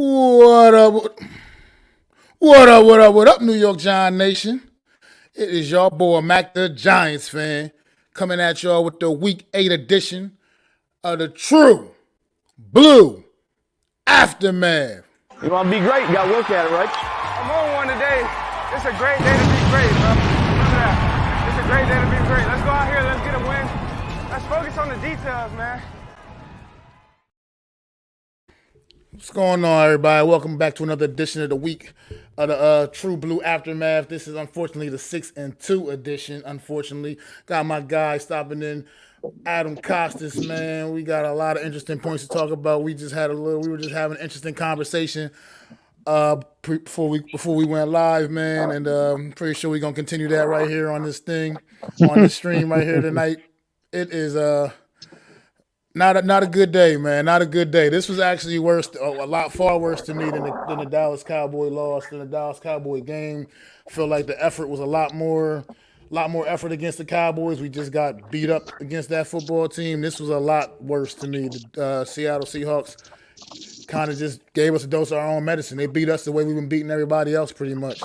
What up? What up? What up? What up, New York Giant Nation? It is your boy Mac the Giants fan coming at y'all with the Week 8 edition of the True Blue Aftermath. You want to be great, you got to work at it, right? I'm on one today. It's a great day to be great, bro. Remember that. It's a great day to be great. Let's go out here. Let's get a win. Let's focus on the details, man. What's going on, everybody? Welcome back to another edition of the week of the True Blue Aftermath. This is unfortunately the 6-2 edition. Unfortunately, got my guy stopping in, Adam Costas. Man, we got a lot of interesting points to talk about. We were just having an interesting conversation before we went live, man, and I'm pretty sure we're gonna continue that right here on this stream right here tonight. It is not a good day, man. Not a good day. This was actually worse, far worse to me than the Dallas Cowboy loss, than the Dallas Cowboy game. I feel like the effort was a lot more effort against the Cowboys. We just got beat up against that football team. This was a lot worse to me. The Seattle Seahawks kind of just gave us a dose of our own medicine. They beat us the way we've been beating everybody else pretty much.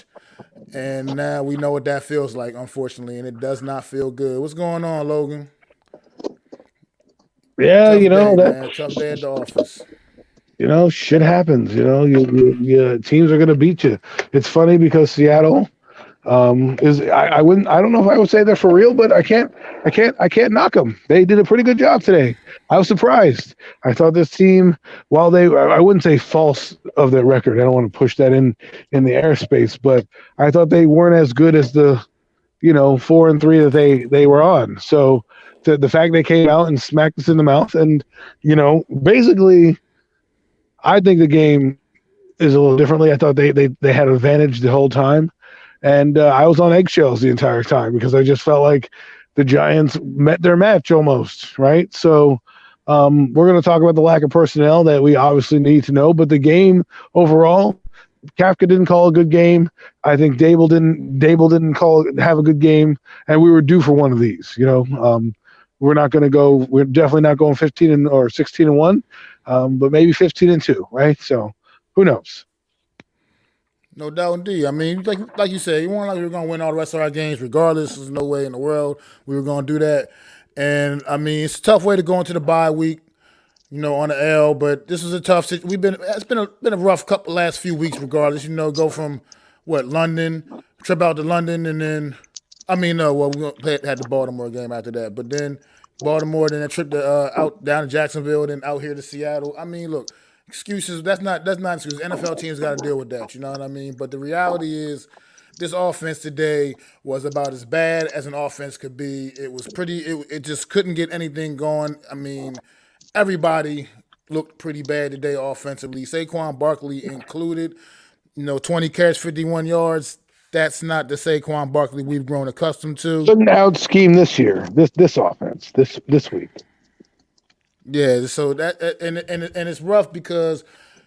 And now we know what that feels like, unfortunately, and it does not feel good. What's going on, Logan? Yeah, Tough day at the office. Shit happens. You teams are gonna beat you. It's funny because Seattle I don't know if I would say they're for real, but I can't knock them. They did a pretty good job today. I was surprised. I thought this team, while I wouldn't say false of their record. I don't want to push that in the airspace, but I thought they weren't as good as the 4-3 that they were on. So the fact they came out and smacked us in the mouth, and basically, I think the game is a little differently. I thought they had an advantage the whole time, and I was on eggshells the entire time because I just felt like the Giants met their match almost, right? So we're going to talk about the lack of personnel that we obviously need to know, but the game overall, Kafka didn't call a good game. I think Dable didn't have a good game, and we were due for one of these. We're definitely not going 15 or 16-1, but maybe 15-2, right? So who knows? No doubt indeed. I mean, like you said, you weren't like we were going to win all the rest of our games regardless. There's no way in the world we were going to do that. And, I mean, it's a tough way to go into the bye week, on the L, but this was a tough situation. It's been a rough last few weeks regardless. Go from, London, trip out to London, and then, we had the Baltimore game after that. But then Baltimore, then a trip to out down to Jacksonville, then out here to Seattle. I mean, look, excuses, that's not excuses. NFL teams got to deal with that, you know what I mean? But the reality is this offense today was about as bad as an offense could be. It was it just couldn't get anything going. I mean, everybody looked pretty bad today offensively, Saquon Barkley included. 20 carries, 51 yards. That's not the Saquon Barkley we've grown accustomed to. Couldn't out scheme this year, this offense, this week. Yeah, so that and it's rough because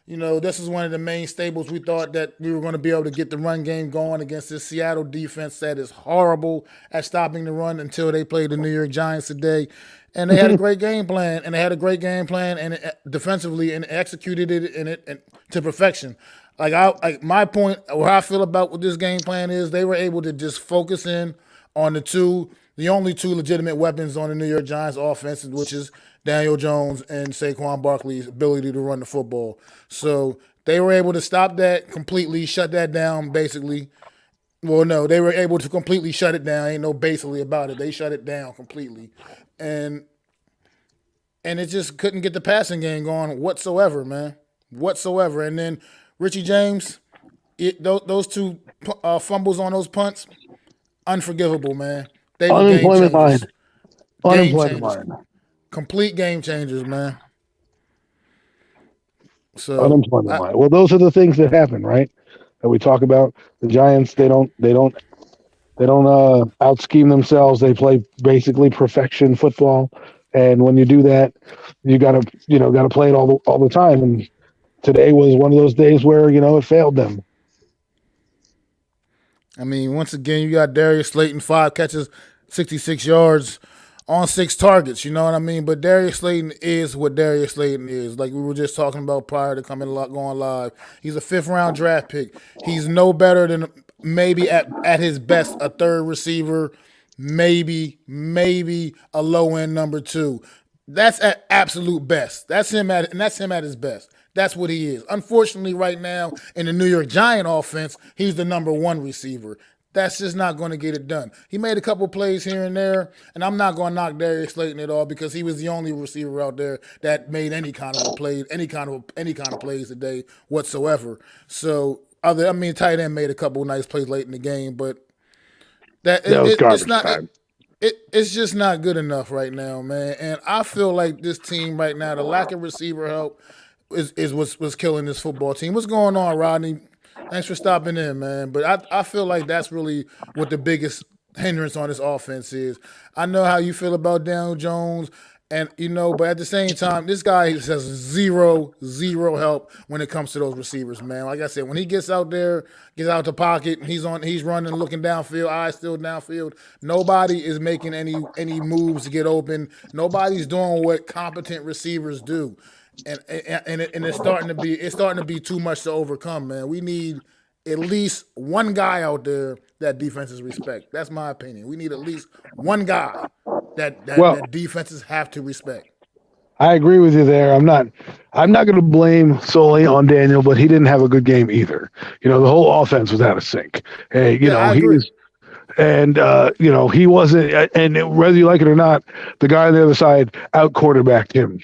this is one of the main staples. We thought that we were going to be able to get the run game going against this Seattle defense that is horrible at stopping the run until they played the New York Giants today. And they had a great game plan, and defensively, and executed it to perfection. My point, what I feel about what this game plan is, they were able to just focus in on the only two legitimate weapons on the New York Giants offense, which is Daniel Jones and Saquon Barkley's ability to run the football. So they were able to stop that completely, shut that down basically. Well, no, they were able to completely shut it down. Ain't no basically about it. They shut it down completely. And it just couldn't get the passing game going whatsoever, man. Whatsoever. And then Richie James, those two fumbles on those punts, unforgivable, man. They were Unemployment line. Unemployment line. Complete game changers, man. So unemployment line. Well, those are the things that happen, right? That we talk about. The Giants, they don't out scheme themselves. They play basically perfection football, and when you do that, you gotta play it all the time. And today was one of those days where it failed them. I mean, once again, you got Darius Slayton, 5 catches, 66 yards on 6 targets. You know what I mean? But Darius Slayton is what Darius Slayton is. Like we were just talking about prior to going live. He's a 5th-round draft pick. He's no better than maybe at his best a 3rd receiver, maybe a low-end number 2. That's at absolute best. That's him at his best. That's what he is. Unfortunately, right now in the New York Giant offense, he's the number 1 receiver. That's just not going to get it done. He made a couple plays here and there, and I'm not going to knock Darius Slayton at all because he was the only receiver out there that made any kind of plays today whatsoever. So, tight end made a couple nice plays late in the game, but it's just not good enough right now, man. And I feel like this team right now, the lack of receiver help is what's killing this football team. What's going on, Rodney? Thanks for stopping in, man. But I feel like that's really what the biggest hindrance on this offense is. I know how you feel about Daniel Jones, and but at the same time, this guy has zero help when it comes to those receivers, man. Like I said, when he gets out there, gets out the pocket, he's running, looking downfield, eyes still downfield. Nobody is making any moves to get open. Nobody's doing what competent receivers do. And it's starting to be too much to overcome, man. We need at least one guy out there that defenses respect. That's my opinion. We need at least one guy that defenses have to respect. I agree with you there. I'm not going to blame solely on Daniel, but he didn't have a good game either. The whole offense was out of sync. Hey, he was. And, he wasn't, and whether you like it or not, the guy on the other side out quarterbacked him.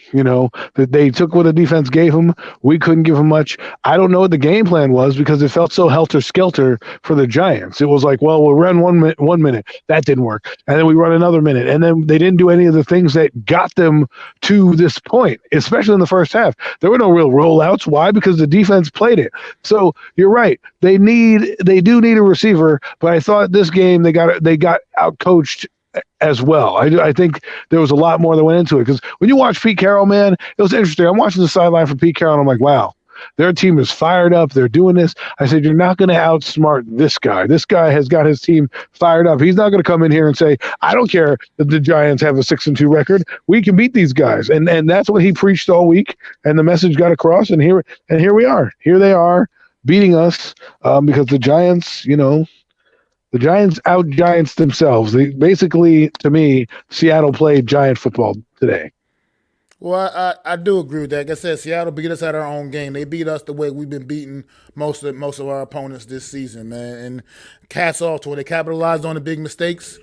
They took what the defense gave him. We couldn't give him much. I don't know what the game plan was because it felt so helter-skelter for the Giants. It was like, well, we'll run 1 minute. That didn't work. And then we run another minute. And then they didn't do any of the things that got them to this point, especially in the first half. There were no real rollouts. Why? Because the defense played it. So you're right. They do need a receiver, but I thought this game, they got outcoached as well. I think there was a lot more that went into it because when you watch Pete Carroll, man, it was interesting. I'm watching the sideline for Pete Carroll, and I'm like, wow, their team is fired up. They're doing this. I said, you're not going to outsmart this guy. This guy has got his team fired up. He's not going to come in here and say, I don't care that the Giants have a 6-2 record. We can beat these guys. And that's what he preached all week, and the message got across, and here we are. Here they are beating us because the Giants, the Giants out-Giants themselves. Basically, to me, Seattle played Giant football today. Well, I do agree with that. Like I said, Seattle beat us at our own game. They beat us the way we've been beating most of our opponents this season, man. And cats off to it. They capitalized on the big mistakes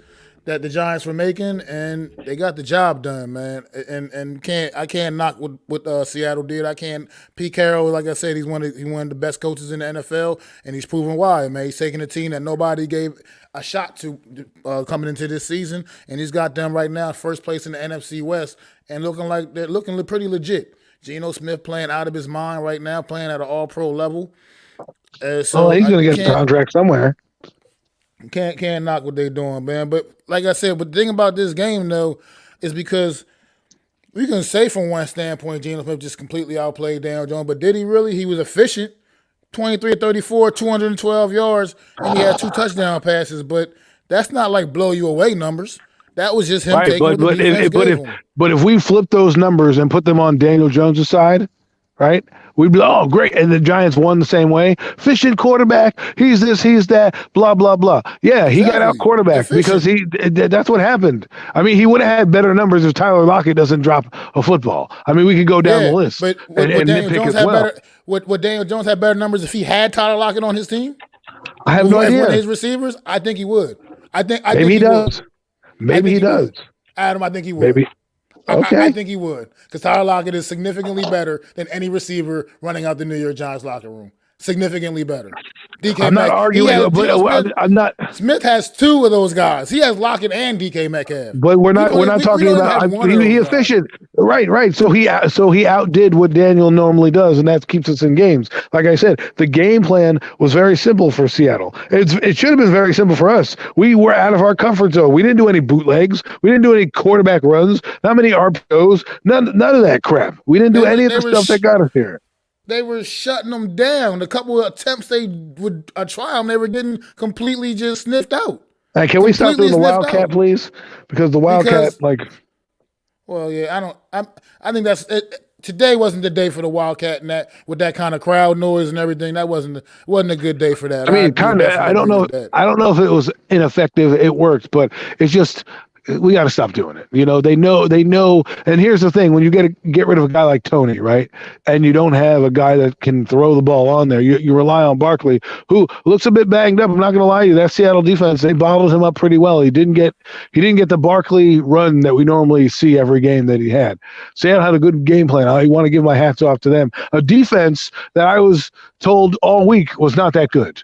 that the Giants were making, and they got the job done, man. And I can't knock what Seattle did. I can't. Pete Carroll, like I said, he's one of the best coaches in the NFL, and he's proven why, man. He's taking a team that nobody gave a shot to coming into this season, and he's got them right now first place in the NFC West, and they're looking pretty legit. Geno Smith playing out of his mind right now, playing at an All-Pro level. He's going to get a contract somewhere. Can't knock what they're doing, man. But like I said, but the thing about this game, though, is because we can say from one standpoint, Geno Smith just completely outplayed Daniel Jones, but did he really? He was efficient. 23-34, 212 yards, and he had 2 touchdown passes. But that's not like blow you away numbers. That was just him taking what the defense gave him. But if we flip those numbers and put them on Daniel Jones' side, right? We'd be, oh, great. And the Giants won the same way. Efficient quarterback. He's this, he's that, blah, blah, blah. Yeah, he got out quarterbacked because that's what happened. I mean, he would have had better numbers if Tyler Lockett doesn't drop a football. I mean, we could go down the list and Daniel nitpick Jones as well. Would Daniel Jones have better numbers if he had Tyler Lockett on his team? I have no idea. One of his receivers? I think he would. I think he does. Maybe he does. Adam, I think he would. Maybe. Okay. I think he would, because Tyler Lockett is significantly better than any receiver running out the New York Giants locker room. Significantly better. I'm not arguing, but I'm not. Smith has 2 of those guys. He has Lockett and DK Metcalf. But we're not talking about he efficient. Right. So he outdid what Daniel normally does, and that keeps us in games. Like I said, the game plan was very simple for Seattle. It should have been very simple for us. We were out of our comfort zone. We didn't do any bootlegs. We didn't do any quarterback runs. Not many RPOs. None of that crap. We didn't do any of the stuff that got us here. They were shutting them down. A couple of attempts they would try them, they were getting completely just sniffed out. Can we stop doing the sniffed Wildcat, out please? Because the Wildcat, because like, well, yeah, I think that's it. Today wasn't the day for the Wildcat and that with that kind of crowd noise and everything. That wasn't a good day for that. I I mean, do kind of. definitely I don't agree know. with that. I don't know if it was ineffective. It worked, but it's just we got to stop doing it. They know. And here's the thing: when you get rid of a guy like Tony, right, and you don't have a guy that can throw the ball on there, you rely on Barkley, who looks a bit banged up. I'm not going to lie to you. That Seattle defense, they bottled him up pretty well. He didn't get the Barkley run that we normally see every game that he had. Seattle had a good game plan. I want to give my hats off to them. A defense that I was told all week was not that good.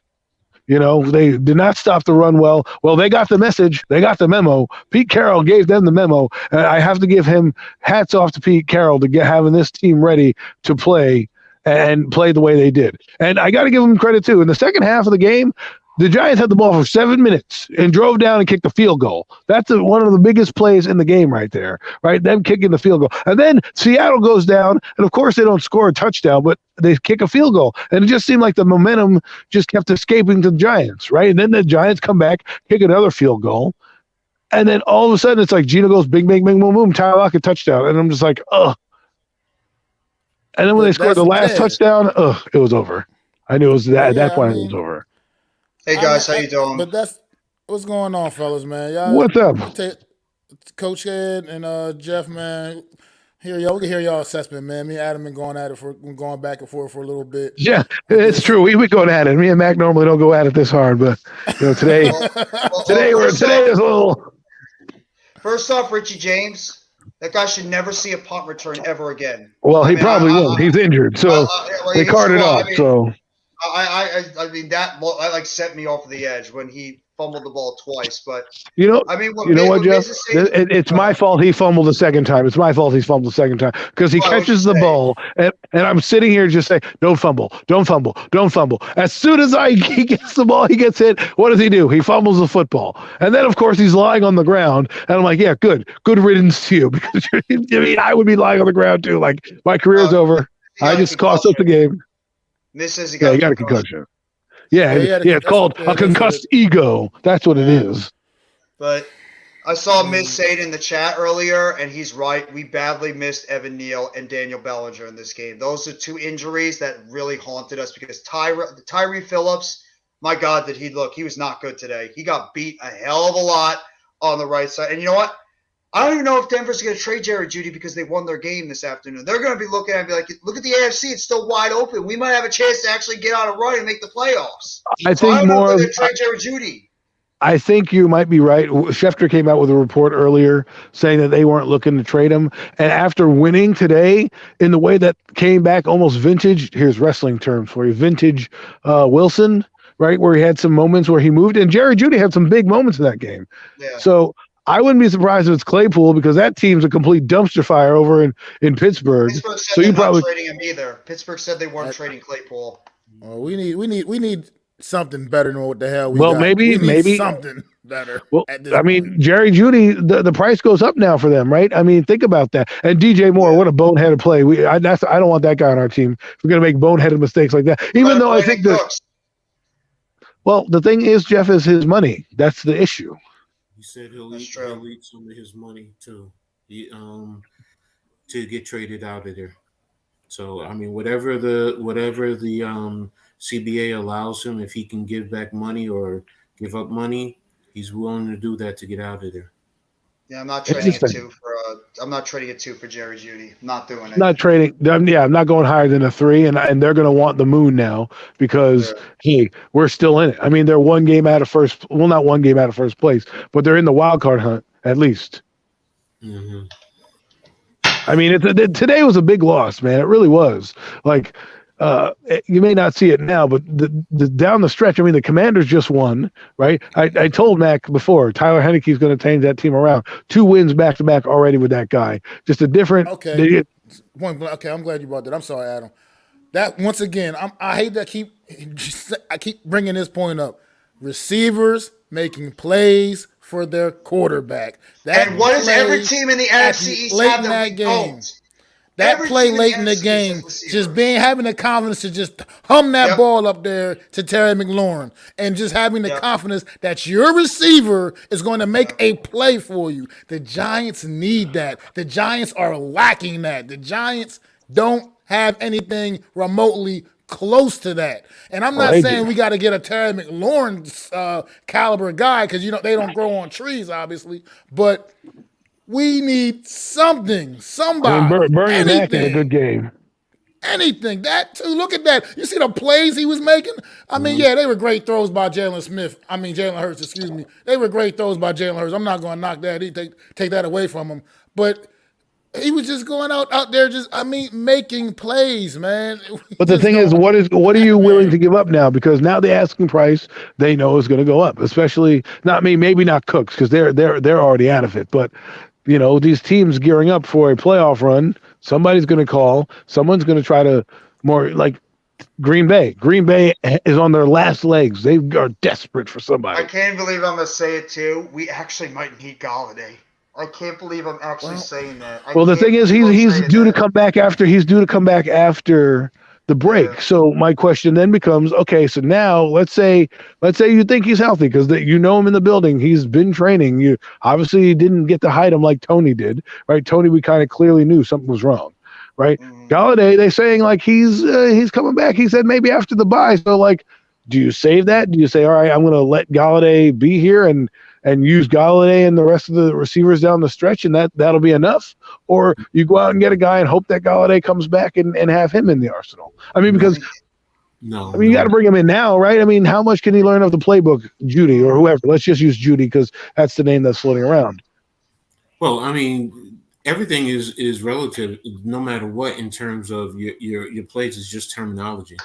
They did not stop the run well. Well, they got the message. They got the memo. Pete Carroll gave them the memo. And I have to give him hats off to Pete Carroll to having this team ready to play and play the way they did. And I got to give them credit, too. In the second half of the game, the Giants had the ball for 7 minutes and drove down and kicked a field goal. That's one of the biggest plays in the game right there, right? Them kicking the field goal. And then Seattle goes down, and of course they don't score a touchdown, but they kick a field goal. And it just seemed like the momentum just kept escaping to the Giants, right? And then the Giants come back, kick another field goal. And then all of a sudden it's like Gino goes bing, bing, bing, boom, boom, Tyler Lockett touchdown. And I'm just like, ugh. And then when they scored the last touchdown, it was over. I knew it was at that point it was over. Hey guys, how you doing? But that's what's going on, fellas, man. Y'all, what's up, Coach Head and Jeff, man? We can hear y'all assessment, man. Me and Adam been going back and forth for a little bit. Yeah, it's true. We going at it. Me and Mac normally don't go at it this hard, but today, today is a little. First off, Richie James, that guy should never see a punt return ever again. Well, he probably won't. He's injured, so they carted off. So. I mean that like set me off the edge when he fumbled the ball twice. But I mean, what, Jeff? It's my fault he fumbled the second time. It's my fault he's fumbled the second time because he catches the ball, and I'm sitting here just saying, "Don't fumble, don't fumble, don't fumble." As soon as he gets the ball, he gets hit. What does he do? He fumbles the football, and then of course he's lying on the ground. And I'm like, "Yeah, good riddance to you," because I would be lying on the ground too. Like my career's over. I just cost us the game. This is he got a concussion. Yeah, it's called a concussed ego. That's what it is. But I saw Miz say it in the chat earlier, and he's right. We badly missed Evan Neal and Daniel Bellinger in this game. Those are two injuries that really haunted us because Tyree Phillips, my God, did he look? He was not good today. He got beat a hell of a lot on the right side. And you know what? I don't even know if Denver's going to trade Jerry Jeudy because they won their game this afternoon. They're going to be looking at it and be like, look at the AFC. It's still wide open. We might have a chance to actually get on a run and make the playoffs. I don't know if they're going to trade Jerry Jeudy. I think you might be right. Schefter came out with a report earlier saying that they weren't looking to trade him. And after winning today in the way that came back almost vintage, here's wrestling terms for you, vintage Wilson, right, where he had some moments where he moved. And Jerry Jeudy had some big moments in that game. Yeah. So I wouldn't be surprised if it's Claypool because that team's a complete dumpster fire over in Pittsburgh. Pittsburgh said they're not trading him either. Pittsburgh said they weren't trading Claypool. Well, we need something better than what the hell we got. Well, maybe something better. Well, I mean, Jerry Jeudy, the price goes up now for them, right? I mean, think about that. And DJ Moore, what a boneheaded play. I don't want that guy on our team. If we're going to make boneheaded mistakes like that. Even though I think that. Well, the thing is, Jeff, is his money. That's the issue. He said he'll eat some of his money too, to get traded out of there. So I mean, whatever the CBA allows him, if he can give back money or give up money, he's willing to do that to get out of there. Yeah, I'm not trading it two for Jerry Jeudy. I'm not doing it. Not trading. I'm not going higher than a 3, and they're going to want the moon now because hey, we're still in it. I mean, they're one game out of first. Well, not one game out of first place, but they're in the wild card hunt at least. Mm-hmm. I mean, today was a big loss, man. It really was. Like. You may not see it now, but the down the stretch, I mean, the Commanders just won, right? I told Mac before, Tyler Heineke's going to change that team around. 2 wins back-to-back already with that guy. Just a different. Okay. Okay, I'm glad you brought that. I'm sorry, Adam. That once again, I hate that I keep bringing this point up. Receivers making plays for their quarterback. And what does every team in the NFC East have that we don't? That Every play team late in the NFC game, has receivers. just having the confidence to just hum that Yep. ball up there to Terry McLaurin, and just having the Yep. confidence that your receiver is going to make a play for you. The Giants need that. The Giants are lacking that. The Giants don't have anything remotely close to that. And I'm Well, not they saying do. we got to get a Terry McLaurin caliber guy, because they don't grow on trees, obviously, but we need something, I somebody, mean, Bernie Mac had a good anything, game. anything. That too. Look at that. You see the plays he was making? I mean, yeah, they were great throws by Jalen Hurts, excuse me. They were great throws by Jalen Hurts. I'm not going to knock that. Take that away from him. But he was just going out there, making plays, man. But the thing is, what are you willing to give up now? Because now the asking price they know is going to go up. Especially maybe not Cooks, because they're already out of it. But these teams gearing up for a playoff run, somebody's going to call. Someone's going to try to more like Green Bay. Green Bay is on their last legs. They are desperate for somebody. I can't believe I'm going to say it too. We actually might need Galladay. I can't believe I'm actually saying that. Well, the thing is, he's due to come back after the break. Yeah. So my question then becomes, okay, so now let's say you think he's healthy because you know him in the building. He's been training. You obviously didn't get to hide him like Tony did, right? Tony, we kind of clearly knew something was wrong, right? Galladay, they saying like he's coming back. He said maybe after the bye. So like, do you save that? Do you say, all right, I'm going to let Galladay be here and use Galladay and the rest of the receivers down the stretch, and that'll be enough? Or you go out and get a guy and hope that Galladay comes back and have him in the arsenal? I mean, because you got to bring him in now, right? I mean, how much can he learn of the playbook, Judy or whoever? Let's just use Judy because that's the name that's floating around. Well, I mean, everything is relative, no matter what, in terms of your plays. Is just terminology.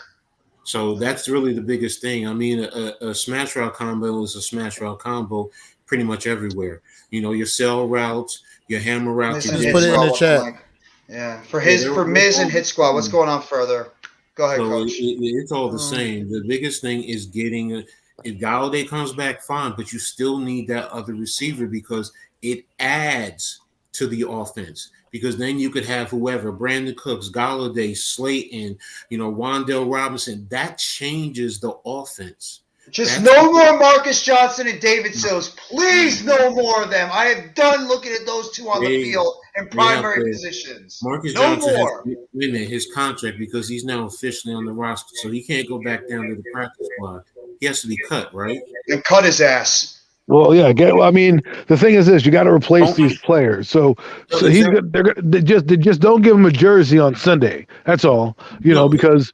So that's really the biggest thing. I mean, a smash route combo is a smash route combo pretty much everywhere. Your cell routes, your hammer routes. Just put it in the chat. Yeah, for Miz and Hit Squad. What's going on further? Go ahead, Coach. It's all the same. The biggest thing is getting if Galladay comes back, fine, but you still need that other receiver because it adds to the offense. Because then you could have whoever, Brandon Cooks, Galladay, Slayton, Wan'Dale Robinson. That changes the offense. No more Marcus Johnson and David Sills. Please, no more of them. I have done looking at those two on the field in primary positions. Marcus no Johnson more. has limited his contract because he's now officially on the roster, so he can't go back down to the practice squad. He has to be cut, right? And cut his ass. Well, yeah. I mean, the thing is this: you got to replace these players. So they just don't give him a jersey on Sunday. That's all. Because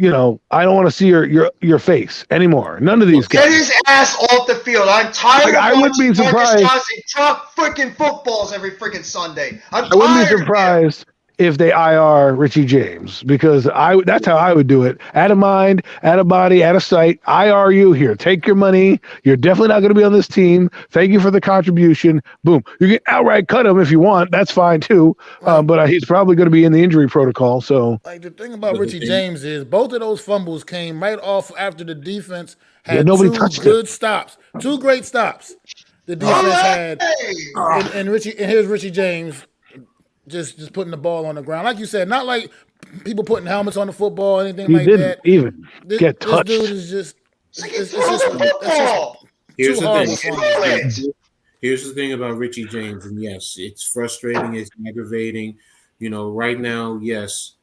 I don't want to see your face anymore. None of these guys. Get his ass off the field. I'm tired of watching Marcus Johnson chuck freaking footballs every freaking Sunday. I wouldn't be surprised if they IR Richie James, because that's how I would do it. Out of mind, out of body, out of sight. IR you here. Take your money. You're definitely not going to be on this team. Thank you for the contribution. Boom. You can outright cut him if you want. That's fine too. Right. But he's probably going to be in the injury protocol. So, the thing about Richie James is both of those fumbles came right off after the defense had two great stops. The defense had, and here's Richie James. Just putting the ball on the ground. Like you said, not like people putting helmets on the football or anything like that. He didn't even get touched. This dude is just it's Here's the thing about Richie James, and yes, it's frustrating, it's aggravating. Right now, yes,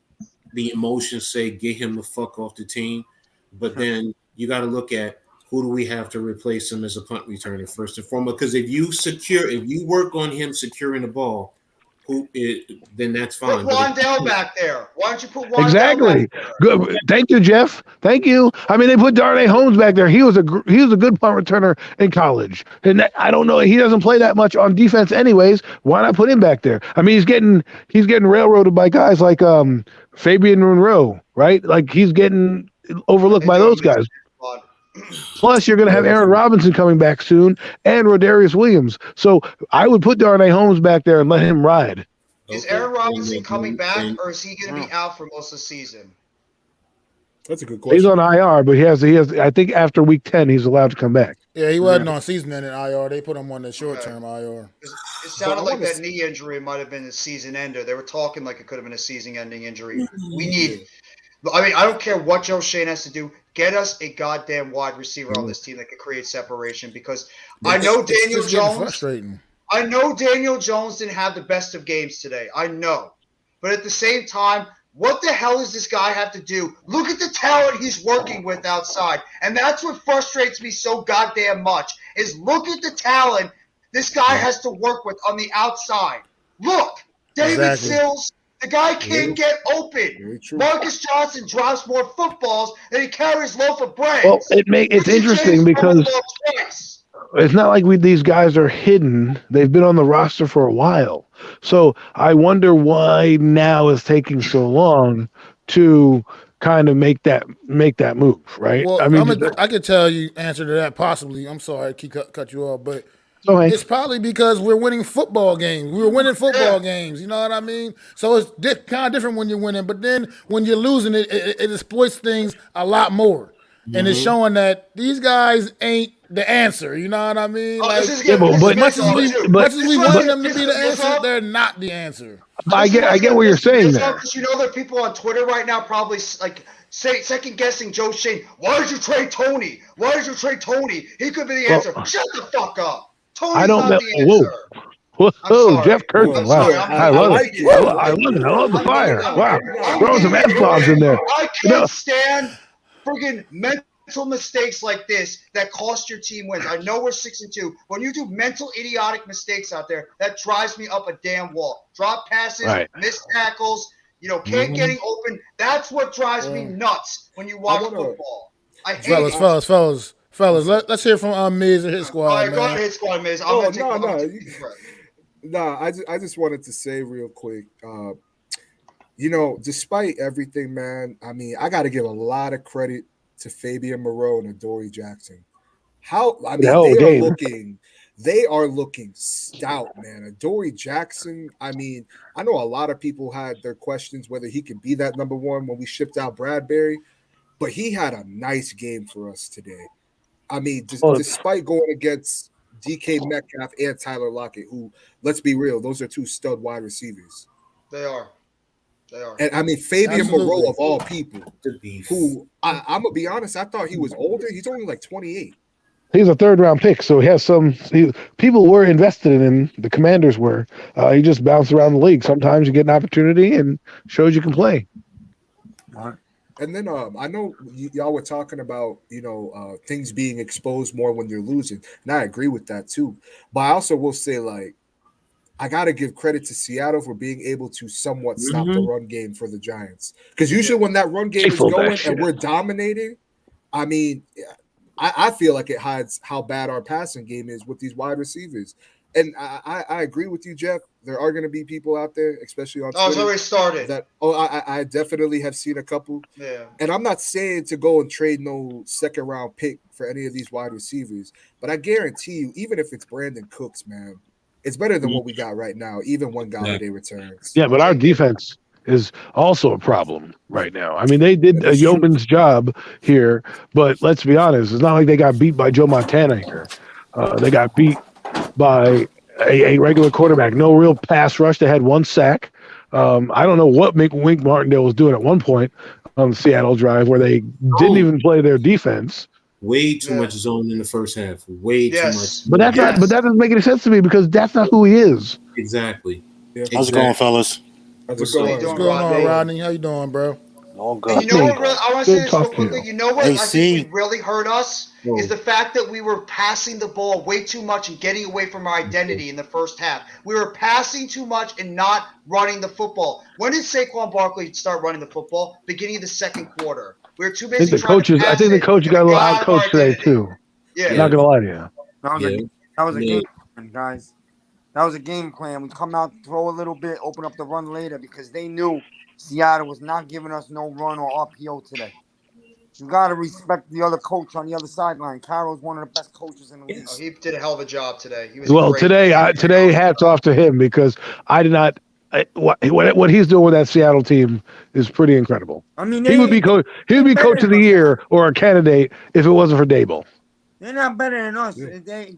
the emotions say get him the fuck off the team, but then you got to look at who do we have to replace him as a punt returner first and foremost. Because if you work on him securing the ball, then that's fine. Put Wan'Dale back there. Why don't you put Wan'Dale exactly back there? Good. Thank you, Jeff. Thank you. I mean, they put Darnay Holmes back there. He was a good punt returner in college, and I don't know. He doesn't play that much on defense, anyways. Why not put him back there? I mean, he's getting railroaded by guys like Fabian Monroe, right? Like he's getting overlooked by those guys. Plus, you're going to have Aaron Robinson coming back soon and Rodarius Williams. So I would put Darnay Holmes back there and let him ride. Is Aaron Robinson coming back, or is he going to be out for most of the season? That's a good question. He's on IR, but he has. I think after week 10, he's allowed to come back. Yeah, he wasn't on season-ending IR. They put him on the short-term IR. It sounded I like wanna that s- knee injury might have been a season ender. They were talking like it could have been a season-ending injury. We need. I mean, I don't care what Joe Shane has to do. Get us a goddamn wide receiver on this team that can create separation because I know It's Daniel just getting Jones. frustrating. I know Daniel Jones didn't have the best of games today. I know. But at the same time, what the hell does this guy have to do? Look at the talent he's working with outside. And that's what frustrates me so goddamn much is look at the talent this guy has to work with on the outside. Look, David Exactly. Sills, the guy can't get open. Very true. Marcus Johnson drops more footballs than he carries loaf of bread. Well, it's interesting because it's not like these guys are hidden. They've been on the roster for a while. So I wonder why now is taking so long to kind of make that move, right? Well, I mean, I could tell you answer to that possibly. I'm sorry, I keep cut you off, but okay. it's probably because we're winning football games. We were winning football games. You know what I mean? So it's kind of different when you're winning, but then when you're losing, it exploits things a lot more. And it's showing that these guys ain't the answer. You know what I mean? Like, much as we want them to be the answer, they're not the answer. I get what you're saying there. You know, there are people on Twitter right now probably like second guessing Joe Shane. Why did you trade Tony? Why did you trade Tony? He could be the answer. Shut the fuck up. Tony's not the answer. Whoa, Jeff Curtin. Wow. I love like it. I love it. I love the fire. Wow. Throwing some F-bombs in there. I can't stand friggin' mental mistakes like this that cost your team wins. I know we're 6-2. When you do mental idiotic mistakes out there, that drives me up a damn wall. Drop passes, missed tackles, can't getting open. That's what drives me nuts when you watch football. I hate it. Fellas, let's hear from Miz and his squad. All right, man. go ahead, hit squad, Miz. I just wanted to say real quick, despite everything, man, I mean, I got to give a lot of credit to Fabian Moreau and Adoree Jackson. They are looking stout, man. Adoree Jackson, I mean, I know a lot of people had their questions whether he could be that number one when we shipped out Bradbury, but he had a nice game for us today. I mean, despite going against DK Metcalf and Tyler Lockett, who, let's be real, those are two stud wide receivers. They are. And I mean, Fabian Moreau of all people, who I'm going to be honest, I thought he was older. He's only like 28. He's a third-round pick, so he has people were invested in him. The Commanders were. He just bounced around the league. Sometimes you get an opportunity and shows you can play. And then I know y'all were talking about, things being exposed more when you're losing. And I agree with that too. But I also will say, like, I got to give credit to Seattle for being able to somewhat stop the run game for the Giants. Because usually when that run game is going and we're dominating, I mean, I feel like it hides how bad our passing game is with these wide receivers. And I agree with you, Jeff. There are going to be people out there, especially on Twitter. Oh, it's already started. I definitely have seen a couple. Yeah. And I'm not saying to go and trade no second-round pick for any of these wide receivers, but I guarantee you, even if it's Brandon Cooks, man, it's better than what we got right now, even when Galladay returns. Yeah, but our defense is also a problem right now. I mean, they did a yeoman's job here, but let's be honest, it's not like they got beat by Joe Montana here. They got beat by a regular quarterback. No real pass rush. They had one sack. I don't know what Wink Martindale was doing at one point on the Seattle drive where they didn't even play their defense. Way too much zone in the first half. Way too much. But that doesn't make any sense to me because that's not who he is. Exactly. How's it going, fellas? What's going on, Rodney? How you doing, bro? All good. You know what? I want to say this real quickly. You know what? Hey, I think really hurt us is the fact that we were passing the ball way too much and getting away from our identity in the first half. We were passing too much and not running the football. When did Saquon Barkley start running the football? Beginning of the second quarter. We were too busy. I think the coach got a little out coached today too. Yeah. Not gonna lie to you. That was a game plan, guys. That was a game plan. We come out, throw a little bit, open up the run later because they knew Seattle was not giving us no run or RPO today. You got to respect the other coach on the other sideline. Carroll's one of the best coaches in the league. He did a hell of a job today. He was today, hats off to him because I did not. What he's doing with that Seattle team is pretty incredible. I mean, he would be coach of the year or a candidate if it wasn't for Dable. They're not better than us. Yeah. They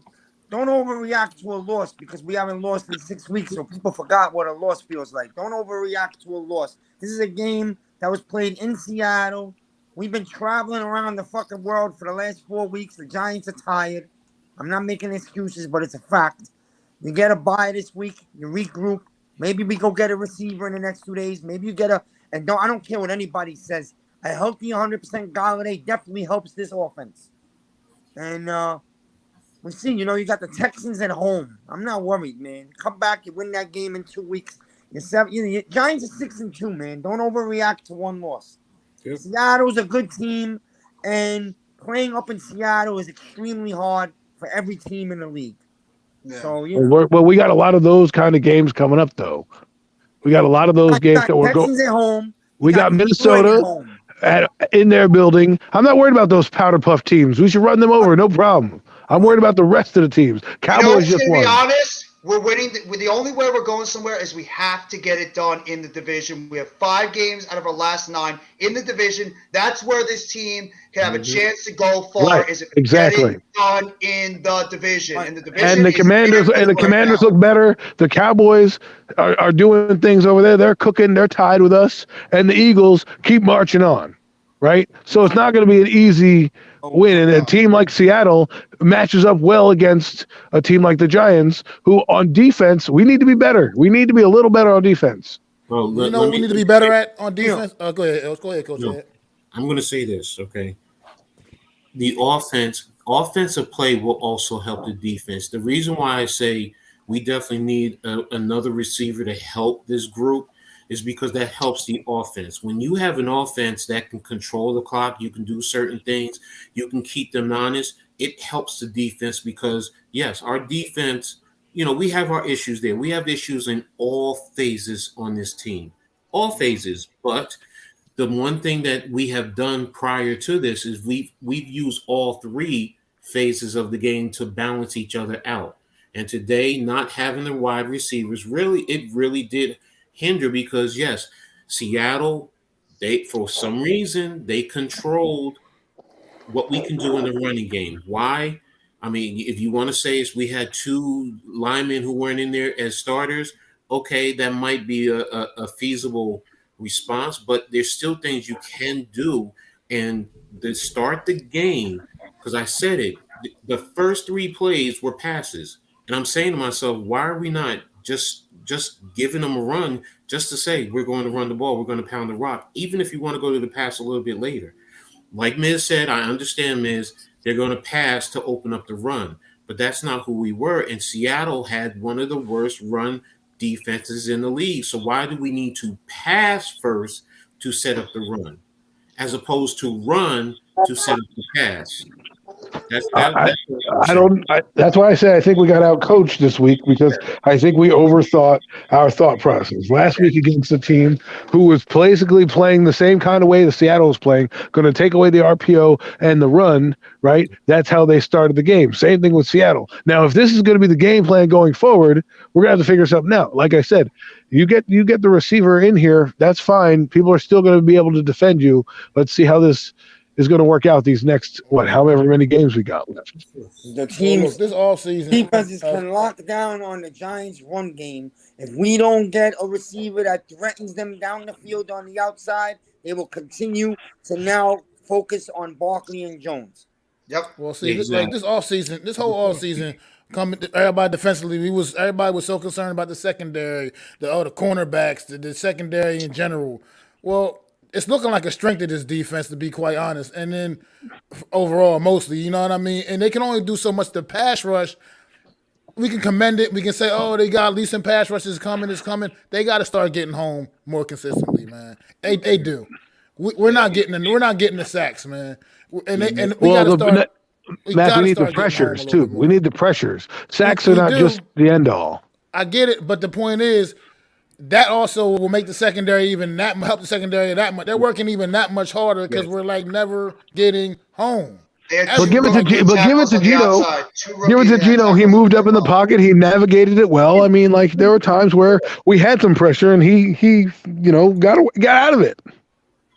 don't overreact to a loss because we haven't lost in 6 weeks, so people forgot what a loss feels like. Don't overreact to a loss. This is a game that was played in Seattle. We've been traveling around the fucking world for the last 4 weeks. The Giants are tired. I'm not making excuses, but it's a fact. You get a bye this week. You regroup. Maybe we go get a receiver in the next 2 days. Maybe you get a and I don't care what anybody says. A healthy 100% Galladay definitely helps this offense. And we see, you got the Texans at home. I'm not worried, man. Come back, you win that game in 2 weeks. Your Giants are 6-2, man. Don't overreact to one loss. Yep. Seattle's a good team, and playing up in Seattle is extremely hard for every team in the league. Yeah. So well, we got a lot of those kind of games coming up, though. We got a lot of those games that we're going. Texans at home. We got Minnesota in their building. I'm not worried about those powder puff teams. We should run them over, no problem. I'm worried about the rest of the teams. Cowboys just won. To be honest, we're winning. The only way we're going somewhere is we have to get it done in the division. We have 5 games out of our last 9 in the division. That's where this team can have a chance to go far. Right. Is if Exactly. get it done in the division. And the division. And the Commanders look better. The Cowboys are doing things over there. They're cooking. They're tied with us. And the Eagles keep marching on. Right. So it's not going to be an easy win. And a team like Seattle matches up well against a team like the Giants, who on defense, we need to be better. We need to be a little better on defense. Well, we need to be better at on defense. Go ahead, Coach. No, I'm going to say this, okay? The offensive play will also help the defense. The reason why I say we definitely need another receiver to help this group is because that helps the offense. When you have an offense that can control the clock, you can do certain things, you can keep them honest, it helps the defense because, yes, our defense, we have our issues there. We have issues in all phases on this team, all phases. But the one thing that we have done prior to this is we've used all 3 phases of the game to balance each other out. And today, not having the wide receivers, it really did hinder because, yes, Seattle, for some reason, they controlled what we can do in the running game. Why? I mean, if you want to say is we had 2 linemen who weren't in there as starters, okay, that might be a feasible response, but there's still things you can do. And to start the game, because I said it, the first 3 plays were passes. And I'm saying to myself, why are we not just giving them a run just to say we're going to run the ball, we're going to pound the rock, even if you want to go to the pass a little bit later. Like Miz said, I understand, Miz, they're going to pass to open up the run, but that's not who we were. And Seattle had one of the worst run defenses in the league. So why do we need to pass first to set up the run, as opposed to run to set up the pass? That's why I say I think we got out coached this week because I think we overthought our thought process. Last week against a team who was basically playing the same kind of way the Seattle was playing, going to take away the RPO and the run, right? That's how they started the game. Same thing with Seattle. Now, if this is going to be the game plan going forward, we're going to have to figure something out. Like I said, you get the receiver in here, that's fine. People are still going to be able to defend you. Let's see how this is going to work out these next however many games we got left. The teams this offseason defenses can lock down on the Giants' run game. If we don't get a receiver that threatens them down the field on the outside, they will continue to now focus on Barkley and Jones. Yep. Well, see, this offseason, this whole offseason, everybody defensively, everybody was so concerned about the secondary, the cornerbacks, the secondary in general. Well, it's looking like a strength of this defense, to be quite honest. And then overall, mostly, you know what I mean? And they can only do so much. The pass rush, we can commend it. We can say, they got at least some pass rushes coming. They got to start getting home more consistently, man. They do. We're not getting the sacks, man. And we got to start. Matt, we need the pressures too. We need the pressures. Sacks are not just the end all. I get it, but the point is, that also will make the secondary help the secondary that much. They're working even that much harder because we're never getting home. But give it to Gino. Give it to Gino. He moved up in the pocket. He navigated it well. I mean, there were times where we had some pressure and he got out of it.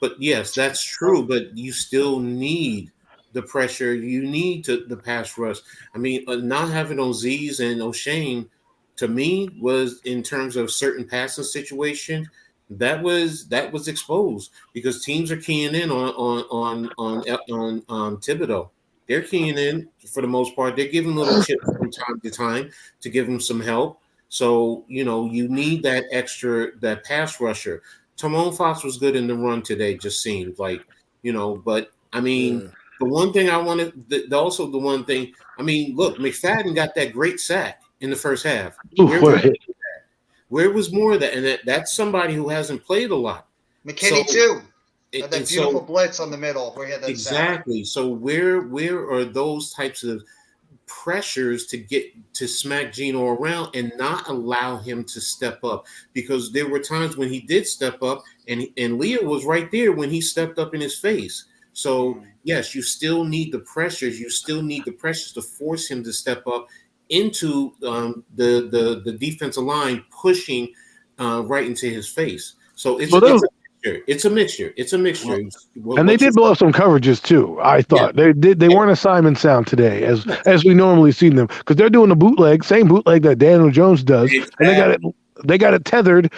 But yes, that's true. But you still need the pressure. You need the pass rush. I mean, not having Z's and O'Shane, to me, was in terms of certain passing situations, that was exposed because teams are keying in on Thibodeau. They're keying in for the most part. They're giving little chips from time to time to give him some help. So you need that pass rusher. Timon Fox was good in the run today. Just seemed like but I mean, the one thing I wanted, also the one thing. I mean, look, McFadden got that great sack in the first half. Where was more of that? And that's somebody who hasn't played a lot. McKinney too. Had that beautiful blitz on the middle where he had that exactly. sack. So where are those types of pressures to get to smack Geno around and not allow him to step up? Because there were times when he did step up, and Leah was right there when he stepped up in his face. So yes, you still need the pressures. You still need the pressures to force him to step up into the defensive line, pushing right into his face. So it's a mixture. It's a mixture. And they did blow some coverages too. I thought they weren't assignment sound today as we normally see them, because they're doing the same bootleg that Daniel Jones does, and they got it tethered,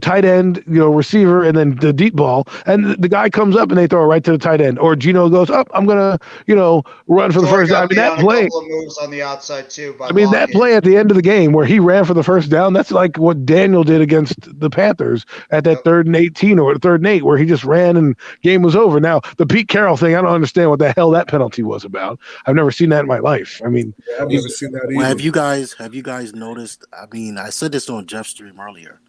tight end, receiver, and then the deep ball, and the guy comes up and they throw it right to the tight end, or Geno goes up, I'm gonna run for the first down. I mean, that play, a couple of moves on the outside too. That play at the end of the game where he ran for the first down, that's like what Daniel did against the Panthers at that 3rd and 18 or 3rd and 8, where he just ran and game was over. Now the Pete Carroll thing, I don't understand what the hell that penalty was about. I've never seen that in my life. I mean, I've never seen that either. Well, have you guys noticed? I mean, I said this on Jeff's stream earlier.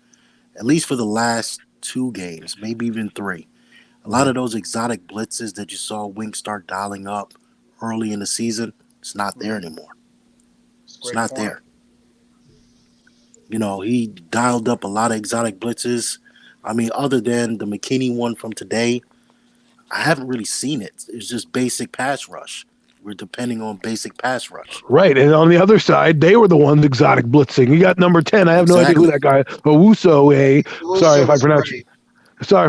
At least for the last 2 games, maybe even 3, a lot of those exotic blitzes that you saw Wink start dialing up early in the season, it's not there anymore. It's not there. He dialed up a lot of exotic blitzes. I mean, other than the McKinney one from today, I haven't really seen it. It's just basic pass rush. We're depending on basic pass rush. Right. And on the other side, they were the ones exotic blitzing. You got number 10. I have no idea who that guy, Owusu. Sorry if I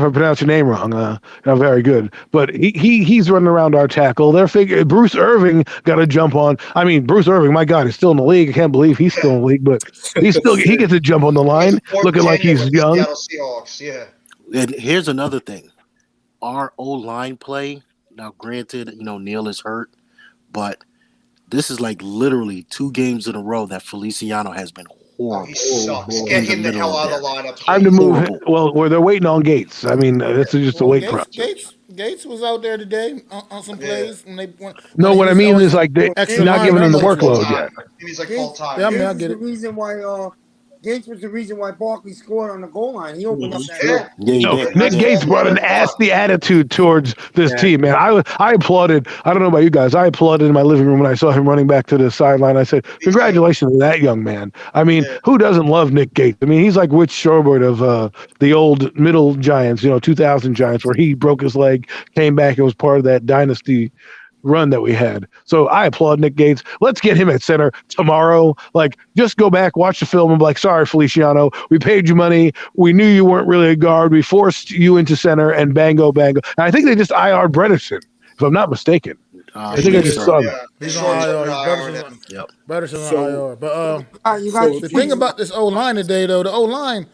pronounce your name wrong. Not very good. But he's running around our tackle. They're Bruce Irving got a jump on. I mean, Bruce Irving, my God, is still in the league. I can't believe he's still in the league, but he gets a jump on the line, looking like he's young. Seahawks, yeah. And here's another thing. Our O-line play, now granted, Neil is hurt, but this is like literally 2 games in a row that Feliciano has been horrible. He sucks. Get him the hell out of the lineup. Time to move. Where they're waiting on Gates. I mean, it's just a wait process. Gates was out there today on some plays. When they went, what I mean is like they're not giving him the workload yet. He's like full time. Yeah, I mean, I get it. The reason why Gates was the reason why Barkley scored on the goal line. He opened up that. Nick Gates brought an nasty attitude towards this team, man. I applauded. I don't know about you guys. I applauded in my living room when I saw him running back to the sideline. I said, "Congratulations to that young man." I mean, who doesn't love Nick Gates? I mean, he's like Rich Sherbert of the old middle Giants, 2000 Giants, where he broke his leg, came back, and was part of that dynasty run that we had. So I applaud Nick Gates. Let's get him at center tomorrow. Like, just go back, watch the film, and be like, sorry, Feliciano, we paid you money. We knew you weren't really a guard. We forced you into center, and bango. And I think they just IR'd Bredesen, if I'm not mistaken. I think I just saw that. He's on IR. Bredesen on IR. But the thing about this O-line today, though, the O-line,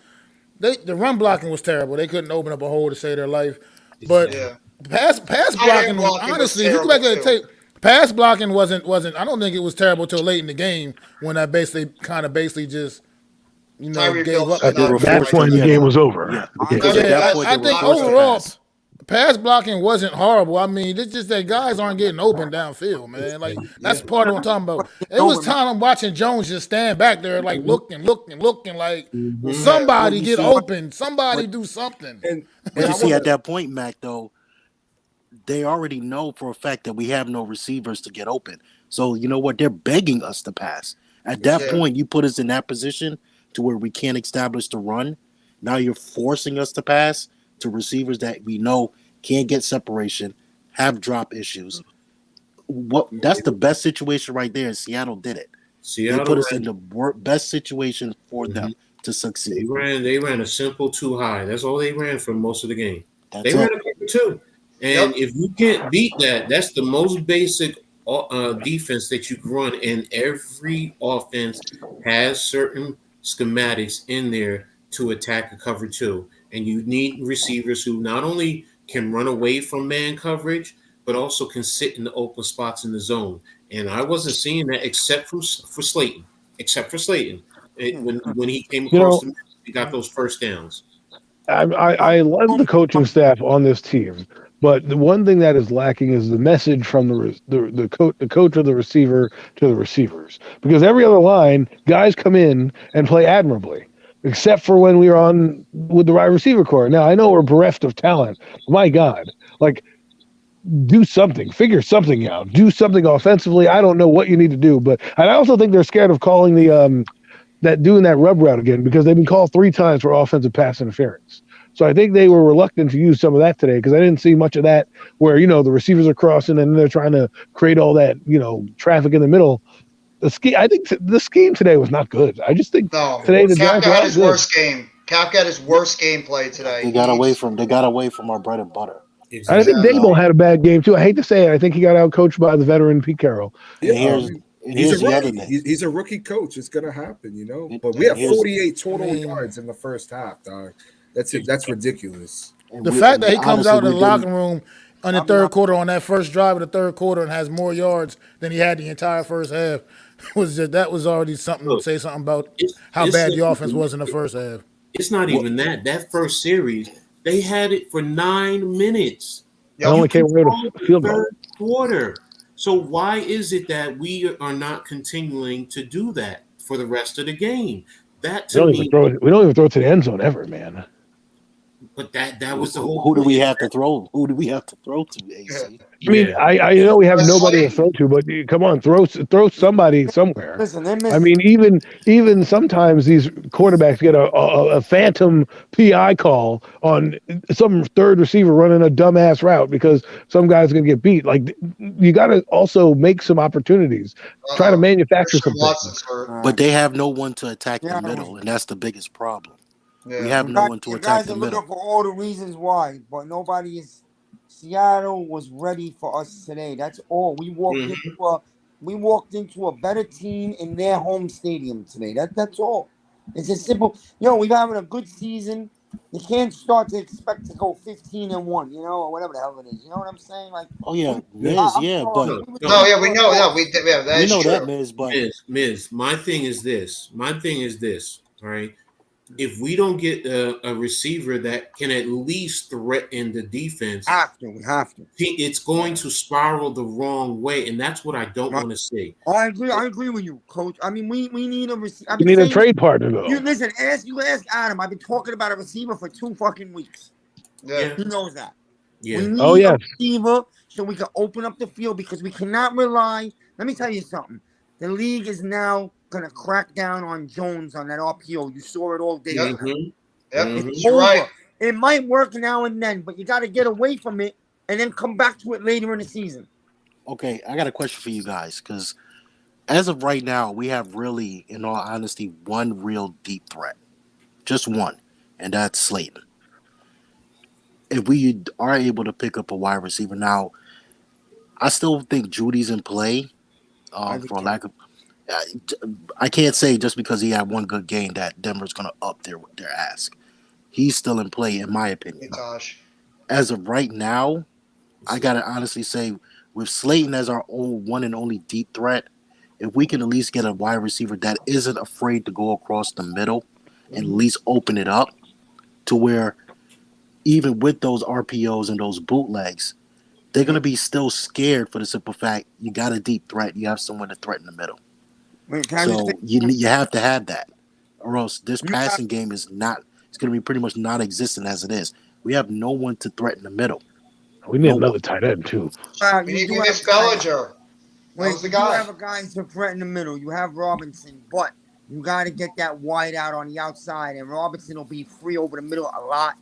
the run blocking was terrible. They couldn't open up a hole to save their life. But pass blocking was, honestly, if you go back to the tape, pass blocking wasn't. I don't think it was terrible till late in the game when I basically just gave up. That's when the game was over. I think overall, pass blocking wasn't horrible. I mean, it's just that guys aren't getting open downfield, man. Like that's part of what I'm talking about. It was time I'm watching Jones just stand back there, like looking, like somebody get open, somebody do something. But you see, at that point, Mac, though, they already know for a fact that we have no receivers to get open. So you know what? They're begging us to pass. At that point, you put us in that position to where we can't establish the run. Now you're forcing us to pass to receivers that we know can't get separation, have drop issues. That's the best situation right there. Seattle did it. They put us in the best situation for them to succeed. They ran a simple 2 high. That's all they ran for most of the game. They ran a cover 2. And if you can't beat that, that's the most basic defense that you can run. And every offense has certain schematics in there to attack a cover two. And you need receivers who not only can run away from man coverage, but also can sit in the open spots in the zone. And I wasn't seeing that except for Slayton. When he came across the middle, he got those first downs. I love the coaching staff on this team, but the one thing that is lacking is the message from the coach or the receiver to the receivers. Because every other line, guys come in and play admirably, except for when we are on with the wide receiver core. Now I know we're bereft of talent. My God, like do something, figure something out, do something offensively. I don't know what you need to do, but and I also think they're scared of calling the doing that rub route again because they've been called 3 times for offensive pass interference. So I think they were reluctant to use some of that today because I didn't see much of that where, the receivers are crossing and they're trying to create all that, traffic in the middle. I think the scheme today was not good. I just think today the Giants Kafka had his worst game. Kafka had his worst gameplay today. They got away from our bread and butter. Exactly. I think Dable had a bad game too. I hate to say it. I think he got out coached by the veteran Pete Carroll. Yeah, he's a rookie. He's a rookie coach. It's gonna happen, But we have 48 total yards in the first half, dog. That's it. That's ridiculous. The fact that he comes out in the locker room on the third quarter on that first drive of the third quarter and has more yards than he had the entire first half was already something to say something about how bad the offense was in the first half. It's not even that. That first series, they had it for 9 minutes. It only came away with a field goal. Third quarter. So why is it that we are not continuing to do that for the rest of the game? That to me, we don't even throw it to the end zone ever, man. But that was the whole. Who do we have to throw? Who do we have to throw to, AC? I mean, I know we have nobody to throw to, but come on, throw somebody somewhere. Listen, I mean, even sometimes these quarterbacks get a phantom PI call on some third receiver running a dumbass route because some guy's gonna get beat. Like you got to also make some opportunities, try to manufacture some things. But they have no one to attack the middle, and that's the biggest problem. Yeah. We have no one to attack the middle. You guys are looking for all the reasons why, but nobody is. Seattle was ready for us today. That's all. We walked into a better team in their home stadium today. That's all. It's as simple. We're having a good season. You can't start to expect to go 15-1, or whatever the hell it is. You know what I'm saying? Like, oh yeah, Miz, we know that. We know that, Miz. But Miz, my thing is this. All right. If we don't get a receiver that can at least threaten the defense, we have to. It's going to spiral the wrong way, and that's what I don't want to see. I agree with you, Coach. I mean, we need a receiver. We need a trade partner, though. Listen, ask Adam. I've been talking about a receiver for 2 fucking weeks. Yeah. He knows that. Yeah. We need a receiver so we can open up the field because we cannot rely. Let me tell you something. The league is now going to crack down on Jones on that RPO. You saw it all day. You're right. It might work now and then, but you got to get away from it and then come back to it later in the season. Okay, I got a question for you guys because as of right now, we have really, in all honesty, one real deep threat. Just one, and that's Slayton. If we are able to pick up a wide receiver now, I still think Judy's in play. For lack of, I can't say just because he had one good game that Denver's going to up their ask. He's still in play, in my opinion. Gosh. As of right now, I gotta honestly say, with Slayton as our one and only deep threat, if we can at least get a wide receiver that isn't afraid to go across the middle and at least open it up to where even with those RPOs and those bootlegs, they're going to be still scared for the simple fact you got a deep threat. You have someone to threaten the middle. So you have to have that, or else this passing game is not. It's going to be pretty much non-existent as it is. We have no one to threaten the middle. We need another tight end too. We need Miss Bellinger. Wait, you have a guy to threaten the middle. You have Robinson, but you got to get that wide out on the outside, and Robinson will be free over the middle a lot.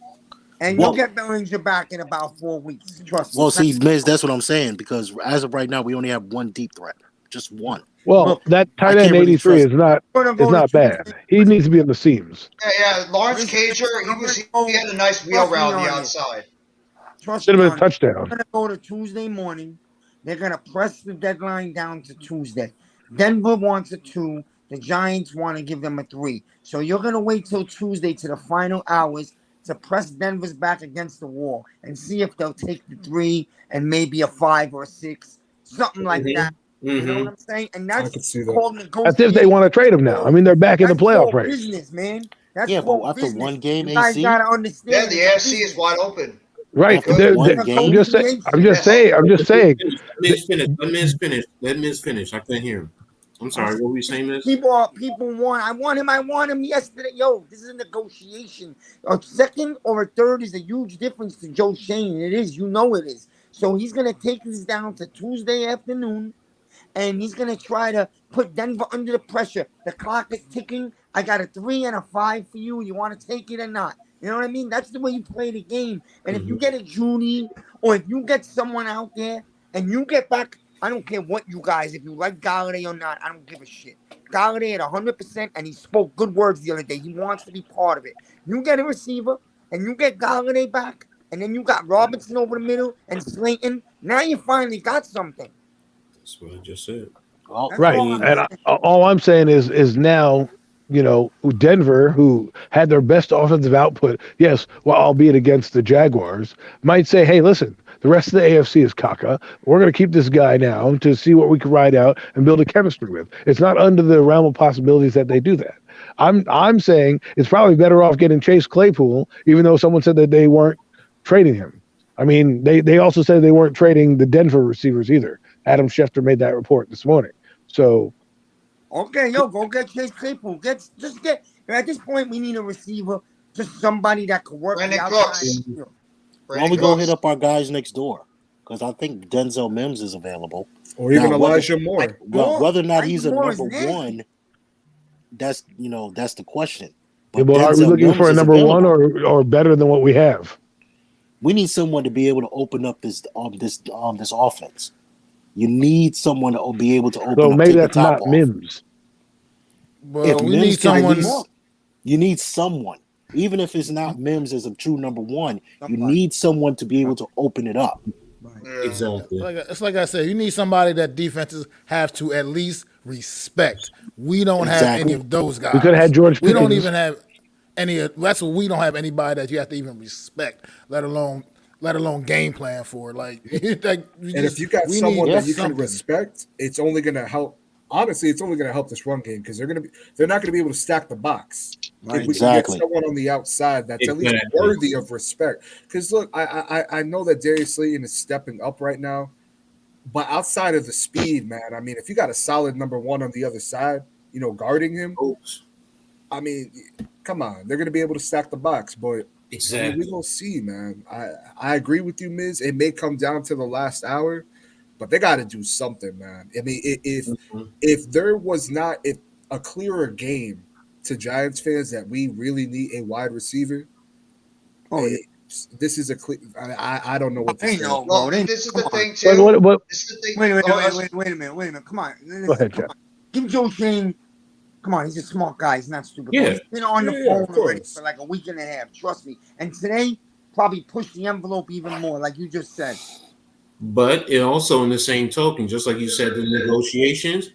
And you'll get Bellinger back in about 4 weeks. Trust me. Well, see, Miz, that's what I'm saying, because as of right now, we only have one deep threat. Just one. Well, that tight end 83 is not bad. He needs to be in the seams. Yeah. Lawrence Cager, he had a nice wheel route on the outside. Trust Should me have been a on it. They're touchdown. gonna go to Tuesday morning. They're gonna press the deadline down to Tuesday. Denver wants a 2. The Giants want to give them a 3. So you're gonna wait till Tuesday to the final hours to press Denver's back against the wall and see if they'll take the 3 and maybe a 5 or a 6, something like that. You know what I'm saying? And I that's could see that. called That's if they want to negotiation. trade him now. I mean, they're back in the That's playoff called race. business, man. That's Yeah, but called after business. one game, You guys AC, gotta understand. Yeah, the it's AFC is business. wide open. Right. after They're- one they're- game, I'm just saying. I'm just saying. I'm just saying. Let Miz finish. Let Miz finish. I couldn't hear him. I'm sorry. What were you saying, Miz? People want. I want him yesterday. Yo, this is a negotiation. A second or a third is a huge difference to Joe Shane. It is. You know it is. So he's gonna take this down to Tuesday afternoon, and he's gonna try to put Denver under the pressure. The clock is ticking. I got a 3 and a 5 for you. You want to take it or not? You know what I mean? That's the way you play the game. And if you get a Judy, or if you get someone out there and you get back, I don't care what you guys, if you like Galladay or not, I don't give a shit. Galladay at 100%, and he spoke good words the other day. He wants to be part of it. You get a receiver, and you get Galladay back, and then you got Robinson over the middle and Slayton. Now you finally got something. That's what I just said. well, That's Right. all I'm And saying. all I'm saying is now, Denver, who had their best offensive output, yes, well, albeit against the Jaguars, might say, hey, listen, the rest of the AFC is caca. We're going to keep this guy now to see what we can ride out and build a chemistry with. It's not under the realm of possibilities that they do that. I'm saying it's probably better off getting Chase Claypool, even though someone said that they weren't trading him. I mean, they also said they weren't trading the Denver receivers either. Adam Schefter made that report this morning. So Okay, yo, go get Chase Claypool. Just get. At this point, we need a receiver, just somebody that could work Brandon the outside. Cooks. field. why don't we go hit up our guys next door? Because I think Denzel Mims is available. Or even Now, whether- Elijah Moore. Well, whether or not Elijah he's a Moore is number nasty. one, that's the question. yeah, but are we Denzel looking Mims for a is number one available. or better than what we have? We need someone to be able to open up this offense. You need someone to be able to open So up. maybe Take the that's top not off. Mims. Well, If we Mims need can someone. release- You need someone, even if it's not Mims as a true number one. You need someone to be able to open it up. Yeah. Exactly. It's like I said, you need somebody that defenses have to at least respect. We don't have Exactly. any of those guys. We could have had George We don't Pickens. even have any. That's what we don't have anybody that you have to even respect, let alone game plan for. Like, And if you got we someone need that you can something. respect, it's only going to help. Honestly, it's only going to help this run game because they're not going to be able to stack the box. Right. If we Exactly. can get someone on the outside that's at least Exactly. worthy of respect. Because look, I know that Darius Slayton is stepping up right now, but outside of the speed, man, I mean, if you got a solid number one on the other side, guarding him, Oops. I mean, come on, they're going to be able to stack the box. But I mean, Exactly. we will see, man. I agree with you, Miz. It may come down to the last hour, but they got to do something, man. I mean, if there was not a clearer game to Giants fans that we really need a wide receiver, this is a clear. I don't know what to They say. know, Well, bro. They, this is come the on. thing too. What, This is the thing. Wait a minute, Oh, wait a minute. Come on. Go ahead, Come Jeff. on. Give Joe Shane. Come on, he's a smart guy. He's not stupid. Yeah. Bro. He's been on the Yeah, phone of already course. for like a week and a half. Trust me. And today, probably pushed the envelope even more, like you just said. But it also, in the same token, just like you said, the negotiations,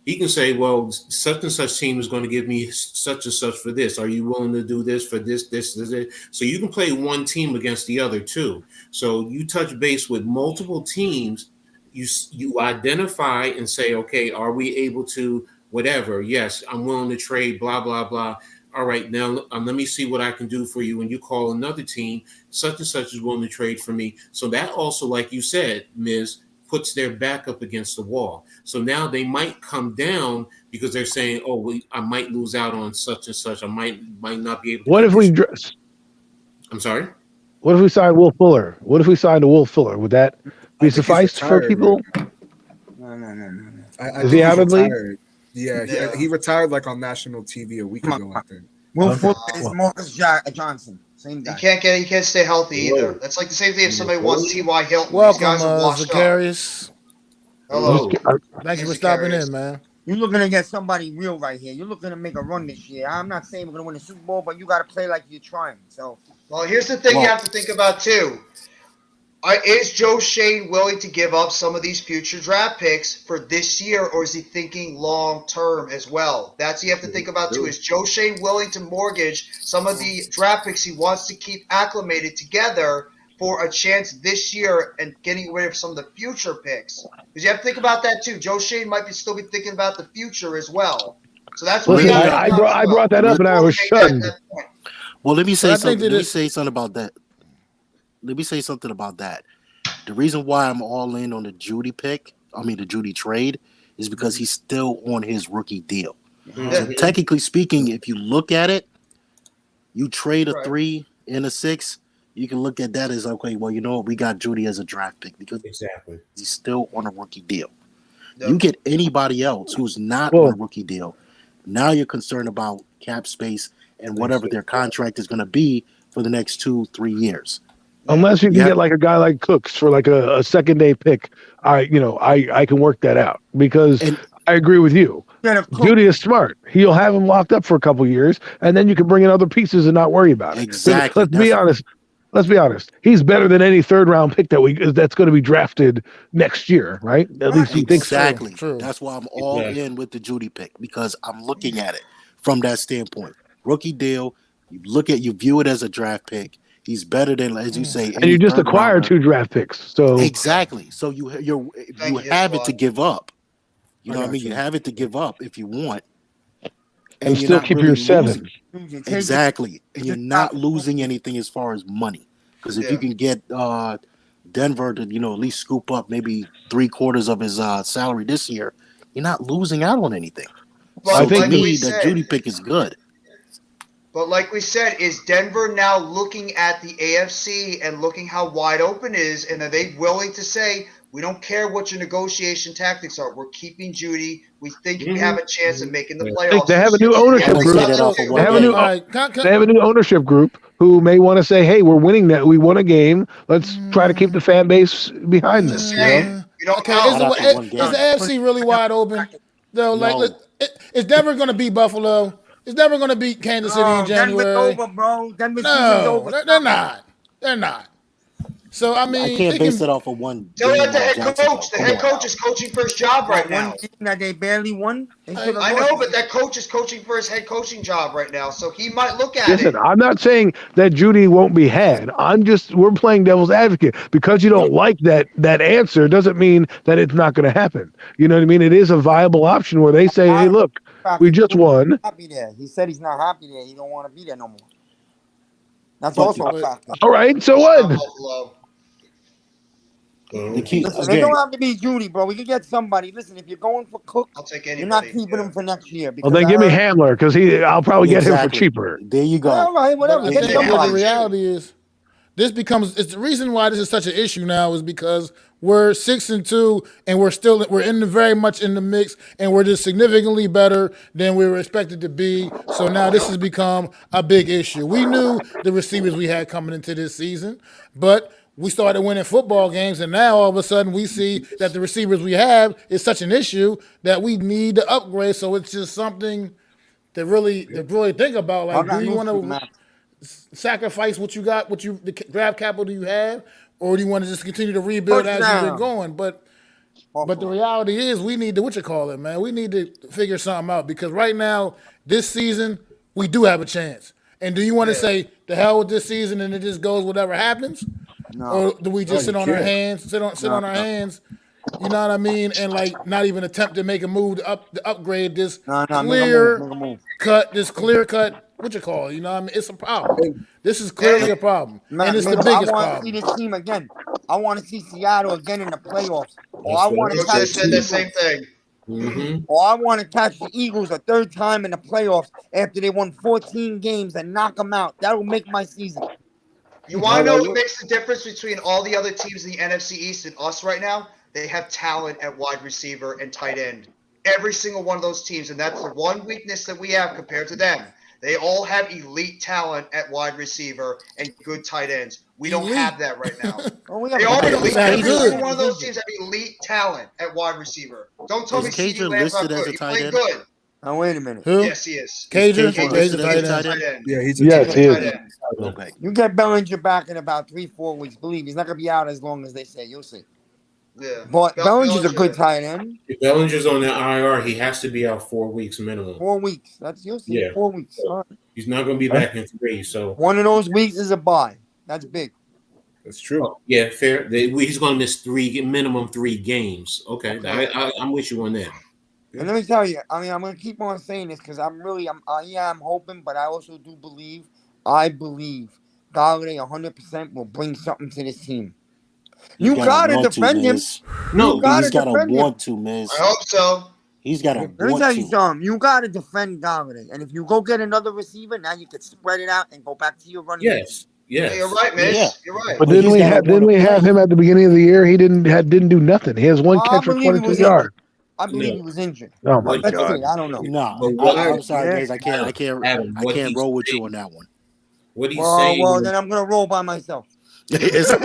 he can say, well, such and such team is going to give me such and such for this. Are you willing to do this for this? So you can play one team against the other too. So you touch base with multiple teams. You identify and say, okay, are we able to whatever? Yes, I'm willing to trade, blah, blah, blah. All right, now let me see what I can do for you. When you call another team, such and such is willing to trade for me. So that also, like you said, Ms., puts their back up against the wall. So now they might come down because they're saying, "Oh, I might lose out on such and such. I might not be able to." What if we? I'm sorry. What if we signed Will Fuller? What if we signed a Will Fuller? Would that be suffice for retired, people? No. I Is think he he's out of the league? retired. Yeah, Yeah. he retired like on national TV a week ago, I think. Will Okay. Fuller is Marcus Johnson. Same guy. He can't stay healthy either. Whoa. That's like the same thing if somebody Whoa. wants T.Y. Hilton. These Welcome, guys are washed up. Zacharias. Hello. Thank you for stopping in, man. You're looking to get somebody real right here. You're looking to make a run this year. I'm not saying we're going to win the Super Bowl, but you got to play like you're trying. So Well, here's the thing you Well- have to think about too. Is Joe Shane willing to give up some of these future draft picks for this year, or is he thinking long term as well? That's what you have to think about too. Is Joe Shane willing to mortgage some of the draft picks he wants to keep acclimated together for a chance this year and getting rid of some of the future picks? Because you have to think about that too. Joe Shane might still be thinking about the future as well. So that's what Listen, I brought that up and I was shunned. Well, let me say something. Let me say something about that. Let me say something about that. The reason why I'm all in on the Judy the Judy trade, is because he's still on his rookie deal. So technically speaking, if you look at it, you trade a 3 and a 6, you can look at that as, okay, well, you know what, we got Judy as a draft pick because he's still on a rookie deal. Yep. You get anybody else who's not on a rookie deal, now you're concerned about cap space and whatever their contract is going to be for the next 2-3 years. Unless you can get like a guy like Cooks for like a second day pick, I can work that out because I agree with you. Judy is smart. He'll have him locked up for a couple years, and then you can bring in other pieces and not worry about it. Exactly. Let's be honest. He's better than any third round pick that's going to be drafted next year, right? At least you think so. Exactly. True. That's why I'm all in with the Judy pick, because I'm looking at it from that standpoint. Rookie deal. You view it as a draft pick. He's better than, as you say, and you just acquired 2 draft picks. So exactly. So you have it to give up. You know what I mean? You have it to give up if you want, and still keep your 7. Exactly, and you're not losing anything as far as money, because if you can get Denver to at least scoop up maybe 3/4 of his salary this year, you're not losing out on anything. Well, so to me, the Judy pick is good. But like we said, is Denver now looking at the AFC and looking how wide open it is, and are they willing to say, we don't care what your negotiation tactics are, we're keeping Judy, we think we have a chance of making the playoffs? They have a new ownership group. They have a new ownership group who may want to say, hey, we're winning that. We won a game. Let's try to keep the fan base behind this. You don't know. Is the AFC really wide open? Though, is Denver going to beat Buffalo? Is Denver going to beat Kansas City in January? Denver's over, bro. Denver's over. They're not. They're not. So, I mean, I can't base it off of one. Tell the head coach. The head coach is coaching for his job right now. One team that they barely won. I know, but that coach is coaching for his head coaching job right now, so he might look at it. Listen, I'm not saying that Judy won't be had. We're playing devil's advocate. Because you don't like that answer doesn't mean that it's not going to happen. You know what I mean? It is a viable option where they say, hey, look, we just won. Happy there. He said he's not happy there. He don't want to be there no more. That's also a factor. All right, so what? They don't have to be Judy, bro. We can get somebody. Listen, if you're going for Cook, I'll take anybody. You're not keeping him for next year. Well, then give me Hamler because I'll probably get him for cheaper. There you go. All right, whatever. I think the reality is, it's the reason why this is such an issue now is because we're 6-2 and we're very much in the mix, and we're just significantly better than we were expected to be. So now this has become a big issue. We knew the receivers we had coming into this season, but we started winning football games, and now all of a sudden we see that the receivers we have is such an issue that we need to upgrade. So it's just something to really think about. Like, do you want to sacrifice what you got, the draft capital you have, or do you want to just continue to rebuild as you've been going? But the reality is we need to man. We need to figure something out, because right now, this season, we do have a chance. And do you want to say, the hell with this season and it just goes whatever happens? No. Or do we just sit on our hands? Sit on our hands. You know what I mean? And not even attempt to make a move to upgrade this clear cut. What you call it? You know what I mean? It's a problem. This is clearly a problem, and it's the biggest problem. I want to see this team again. I want to see Seattle again in the playoffs. Or I want to catch the same thing. Mm-hmm. Or I want to catch the Eagles a third time in the playoffs after they won 14 games and knock them out. That will make my season. You want to know what makes the difference between all the other teams in the NFC East and us right now? They have talent at wide receiver and tight end. Every single one of those teams, and that's the one weakness that we have compared to them. They all have elite talent at wide receiver and good tight ends. We don't have that right now. They are elite. Every single one of those teams have elite talent at wide receiver. Don't tell me CeeDee Lamb's not good. He played good. Now wait a minute. Who? Yes, he is. Cager? Cager Cager listed as a tight tight end. end? Yeah, he's a Yes, tight he end. is. Tight end. Okay. You get Bellinger back in about 3-4 weeks. Believe he's not gonna be out as long as they say. You'll see. Yeah. But Bellinger's a good Bellinger. tight end. If Bellinger's on the IR, he has to be out 4 weeks minimum. 4 weeks. That's you'll see. Yeah. 4 weeks. All right. He's not going to be back in 3. So One of those weeks is a bye. That's big. That's true. yeah, fair. He's going to miss minimum 3 games. Okay, I'm with you on that. And let me tell you, I mean, I'm gonna keep on saying this because I'm hoping, but I also do believe. I believe Galladay 100% will bring something to this team. You gotta defend him. No, he's gotta want to, Miz. I hope so. He's gotta Let me want tell you to. something. You gotta defend Galladay, and if you go get another receiver, now you can spread it out and go back to your running. Yes. Yeah, Yes. you're right, Miss. Yeah. You're right. But But didn't he's gotta we wanna have play. him at the beginning of the year? He didn't do nothing. He has one I catch for believe he 22 was yards. I believe he was injured. Oh my That's God! it. I don't know. Nah, But what- I'm sorry, Yeah. Miz. I can't Adam, what he's roll with you saying- on that one. What he's saying Well, is, then I'm gonna roll by myself. Miz, I'm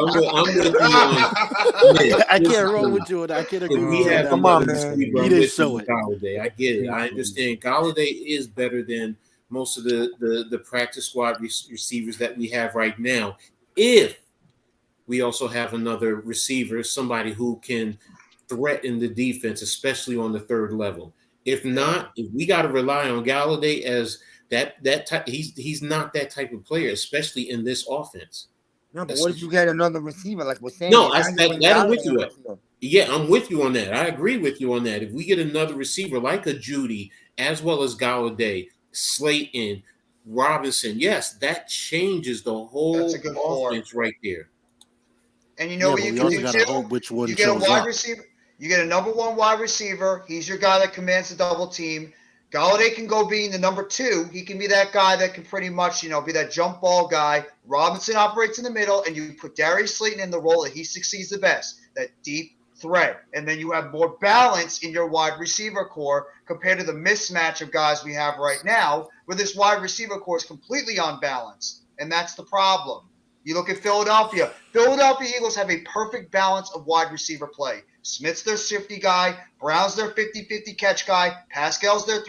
with you on Miz, I can't listen roll to me. with you on that. I can't If agree we with you on have that Come one. on, another man. receiver, He I'm didn't with show you, it. Galladay. I get it. I understand. Galladay is better than most of the practice squad receivers that we have right now. If we also have another receiver, somebody who can threaten the defense, especially on the third level. If not, if we got to rely on Galladay as that type, he's not that type of player, especially in this offense. No, but what if you get another receiver like we're saying? No, Now I you said bring that I'm Galladay with you on at. the field. Yeah, I'm with you on that. I agree with you on that. If we get another receiver like a Judy, as well as Galladay, Slayton, Robinson, yes, that changes the whole That's a good four. offense right there. And you know Yeah, what but you we can also do gotta too? hope which one You get a shows wide up. receiver. You get a number 1 wide receiver. He's your guy that commands the double team. Galladay can go being the number 2. He can be that guy that can pretty much, be that jump ball guy. Robinson operates in the middle, and you put Darius Slayton in the role that he succeeds the best, that deep threat. And then you have more balance in your wide receiver core compared to the mismatch of guys we have right now, where this wide receiver core is completely unbalanced. And that's the problem. You look at Philadelphia. Philadelphia Eagles have a perfect balance of wide receiver play. Smith's their safety guy. Brown's their 50-50 catch guy. Pascal's their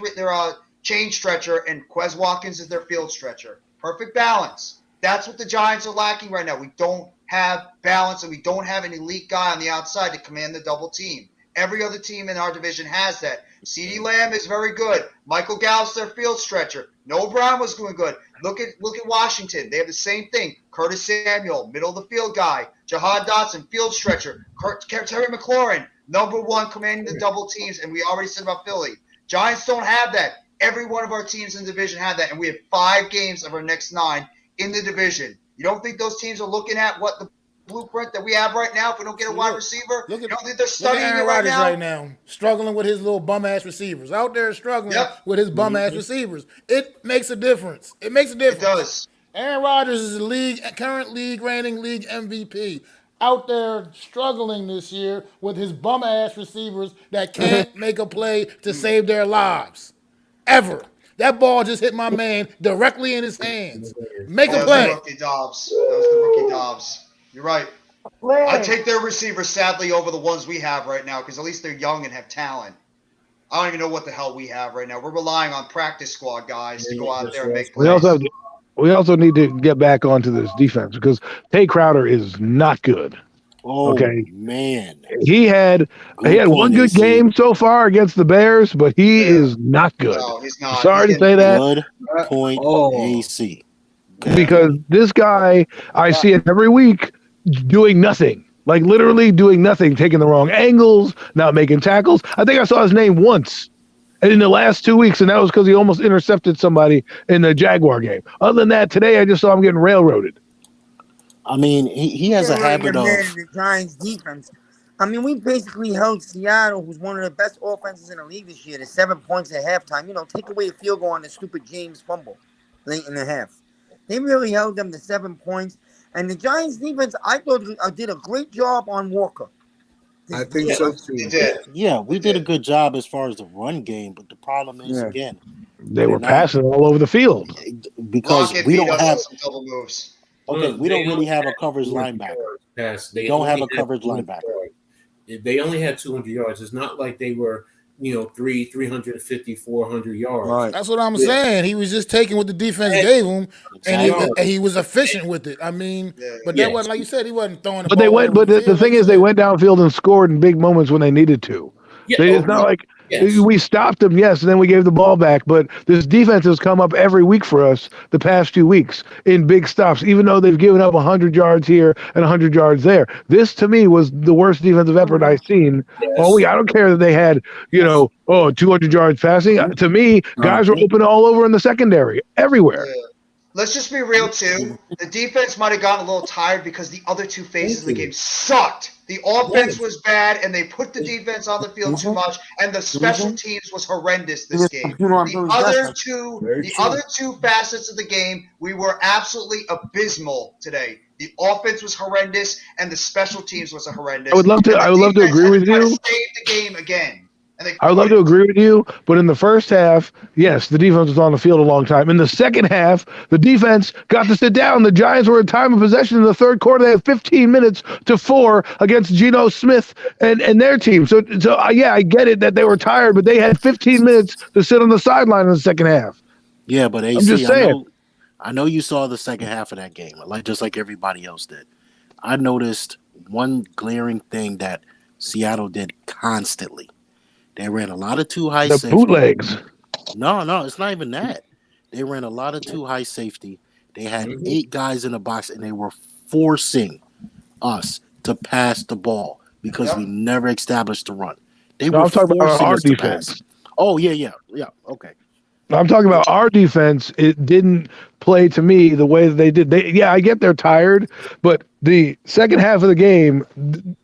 chain stretcher. And Quez Watkins is their field stretcher. Perfect balance. That's what the Giants are lacking right now. We don't have balance, and we don't have an elite guy on the outside to command the double team. Every other team in our division has that. CeeDee Lamb is very good. Michael Gallup's their field stretcher. Noah Brown was doing good. Look at Washington. They have the same thing. Curtis Samuel, middle of the field guy. Jahad Dotson, field stretcher. Terry McLaurin, number 1, commanding the double teams. And we already said about Philly. Giants don't have that. Every one of our teams in the division have that. And we have 5 games of our next 9 in the division. You don't think those teams are looking at what the blueprint that we have right now if we don't get a wide receiver? You don't think they're studying Aaron it right Rodgers now? right now, struggling with his little bum ass receivers. Out there struggling with his bum ass receivers. It makes a difference. It makes a difference. It does. Aaron Rodgers is the current reigning league MVP. Out there struggling this year with his bum ass receivers that can't make a play to save their lives. Ever. That ball just hit my man directly in his hands. Make a That was play. the rookie Dobbs. That was the rookie Dobbs. You're right. I take their receivers sadly over the ones we have right now because at least they're young and have talent. I don't even know what the hell we have right now. We're relying on practice squad guys to go out there and make plays. We also need to get back onto this defense because Tay Crowder is not good. Oh, okay, man. He had one good game so far against the Bears, but he is not good. No, he's not. Sorry to say that. Good point, AC. Because this guy, I see it every week doing nothing. Like literally doing nothing, taking the wrong angles, not making tackles. I think I saw his name once in the last 2 weeks, and that was because he almost intercepted somebody in the Jaguar game. Other than that, today I just saw him getting railroaded. I mean, he has a habit of the Giants defense. I mean, we basically held Seattle, who's one of the best offenses in the league this year, to 7 points at halftime. Take away a field goal on the stupid James fumble late in the half. They really held them to 7 points. And the Giants defense, I thought, did a great job on Walker. I think so too. They did. Yeah, we did a good job as far as the run game, but the problem is again, they were passing all over the field because we don't have some double moves. Okay, we don't really have a coverage linebacker. They don't have a coverage linebacker. They only had 200 yards. It's not like they were, 350, 400 yards. Right. That's what I'm saying. He was just taking what the defense gave him, and he was efficient with it. I mean, but that wasn't like you said. He wasn't throwing the But ball. they went. But the thing is, they went downfield and scored in big moments when they needed to. Yeah, It's not like we stopped them, yes, and then we gave the ball back. But this defense has come up every week for us the past 2 weeks in big stops, even though they've given up 100 yards here and 100 yards there. This, to me, was the worst defensive effort I've seen all week. I don't care that they had, 200 yards passing. To me, guys were open all over in the secondary, everywhere. Yeah. Let's just be real, too. The defense might have gotten a little tired because the other two phases of the game sucked. The offense was bad, and they put the defense on the field too much, and the special teams was horrendous this game. The other two facets of the game, we were absolutely abysmal today. The offense was horrendous, and the special teams was horrendous. I would love to agree with you. Save the game again. I would love to agree with you, but in the first half, yes, the defense was on the field a long time. In the second half, the defense got to sit down. The Giants were in time of possession in the third quarter. They had 15 minutes to 4 against Geno Smith and their team. So yeah, I get it that they were tired, but they had 15 minutes to sit on the sideline in the second half. Yeah, but AC, I'm just saying. I know you saw the second half of that game, just like everybody else did. I noticed one glaring thing that Seattle did constantly. They ran a lot of too high the safety. Bootlegs. No, it's not even that. They ran a lot of too high safety. They had 8 guys in the box, and they were forcing us to pass the ball because we never established the run. I'm talking about our defense. Oh, yeah, okay. I'm talking about our defense. It didn't play to me the way that they did. I get they're tired, but the second half of the game,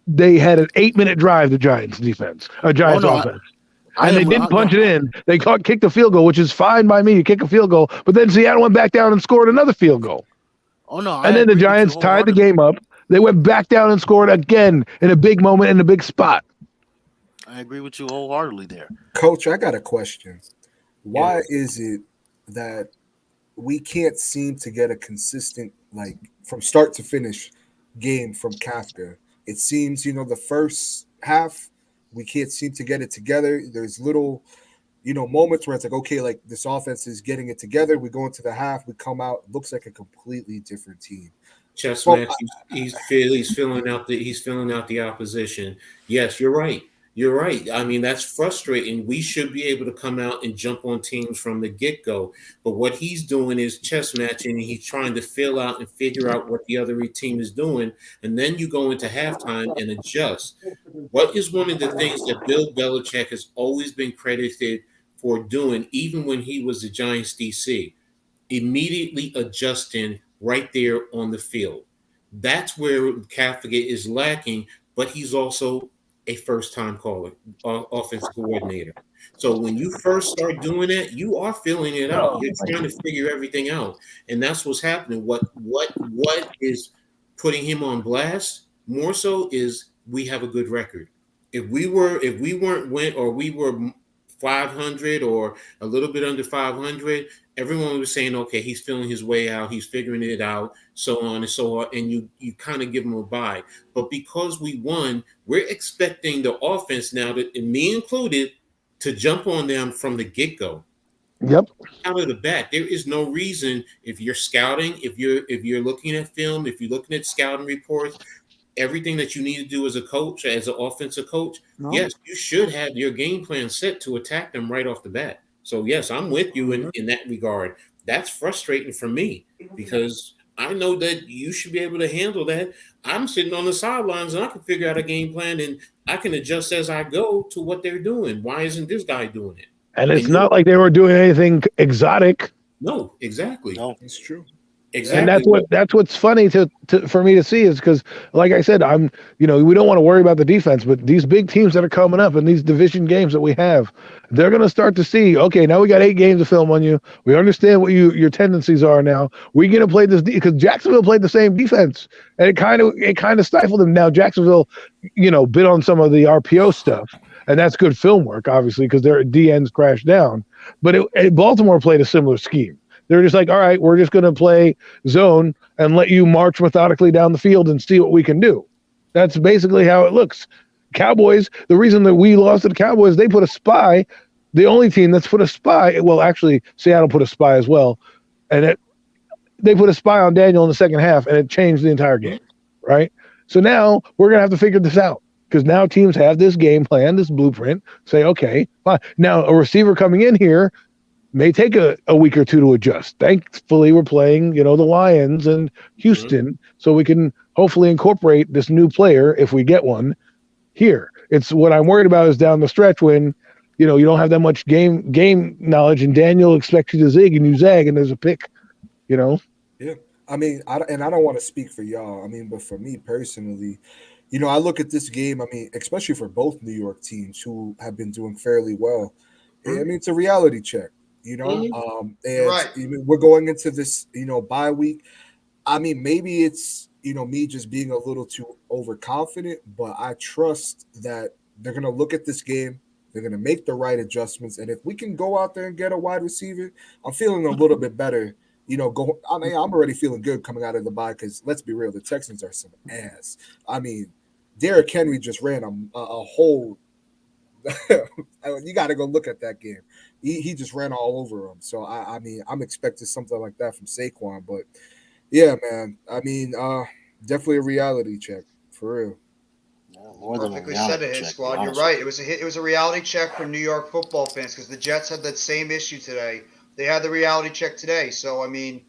they had an 8-minute drive. The Giants defense, Giants offense, and they didn't punch it in. They kicked a field goal, which is fine by me. You kick a field goal, but then Seattle went back down and scored another field goal. Oh no! And then the Giants tied the game up. They went back down and scored again in a big moment in a big spot. I agree with you wholeheartedly there, Coach. I got a question. Why is it that we can't seem to get a consistent, from start to finish game from Kafka? It seems, the first half, we can't seem to get it together. There's little, moments where it's like, okay, like this offense is getting it together. We go into the half, we come out, looks like a completely different team. Chess match. He's filling out the opposition. Yes, you're right. You're right. I mean, that's frustrating. We should be able to come out and jump on teams from the get-go. But what he's doing is chess matching, and he's trying to fill out and figure out what the other team is doing. And then you go into halftime and adjust. What is one of the things that Bill Belichick has always been credited for doing, even when he was the Giants DC? Immediately adjusting right there on the field. That's where Kafka is lacking, but he's also a first-time caller, offensive coordinator. So when you first start doing that, you are filling it out. You're trying to figure everything out, and that's what's happening. What is putting him on blast more so is we have a good record. If we were 500 or a little bit under 500, everyone was saying, okay, he's feeling his way out, he's figuring it out, so on and so on, and you kind of give him a bye. But because we won, we're expecting the offense now, and me included, to jump on them from the get-go. Yep. Out of the bat. There is no reason, if you're scouting, if you're looking at film, if you're looking at scouting reports, everything that you need to do as a coach, as an offensive coach, yes, you should have your game plan set to attack them right off the bat. So, yes, I'm with you in that regard. That's frustrating for me because I know that you should be able to handle that. I'm sitting on the sidelines and I can figure out a game plan and I can adjust as I go to what they're doing. Why isn't this guy doing it? And it's not like they were doing anything exotic. No, exactly. No, it's true. Exactly. And that's what's funny for me to see is because, like I said, we don't want to worry about the defense, but these big teams that are coming up and these division games that we have, they're going to start to see, okay, now we got 8 games of film on you. We understand what your tendencies are now. We're going to play this because Jacksonville played the same defense, and it kind of stifled them. Now Jacksonville, bit on some of the RPO stuff, and that's good film work, obviously, because their DNs crashed down. But Baltimore played a similar scheme. They're just like, all right, we're just going to play zone and let you march methodically down the field and see what we can do. That's basically how it looks. Cowboys, the reason that we lost to the Cowboys, they put a spy. The only team that's put a spy, well, actually, Seattle put a spy as well, and they put a spy on Daniel in the second half, and it changed the entire game, right? So now we're gonna have to figure this out because now teams have this game plan, this blueprint. Say, okay, fine. Now a receiver coming in here may take a week or two to adjust. Thankfully, we're playing, the Lions and Houston, so we can hopefully incorporate this new player if we get one here. It's what I'm worried about is down the stretch when, you don't have that much game knowledge, and Daniel expects you to zig and you zag, and there's a pick, Yeah. I mean, I don't want to speak for y'all. I mean, but for me personally, I look at this game, I mean, especially for both New York teams who have been doing fairly well. I mean, it's a reality check, and Right. we're going into this, bye week. I mean, maybe it's, me just being a little too overconfident, but I trust that they're going to look at this game. They're going to make the right adjustments. And if we can go out there and get a wide receiver, I'm feeling a little bit better. I mean, I'm already feeling good coming out of the bye because let's be real, the Texans are some ass. I mean, Derrick Henry just ran a whole. You got to go look at that game. He just ran all over them. So I mean, I'm expecting something like that from Saquon. But yeah, man. I mean, definitely a reality check for real. More than a Perfectly said, reality it, Hit check. Squad. You're right. It was a reality check for New York football fans because the Jets had that same issue today. They had the reality check today. So I mean,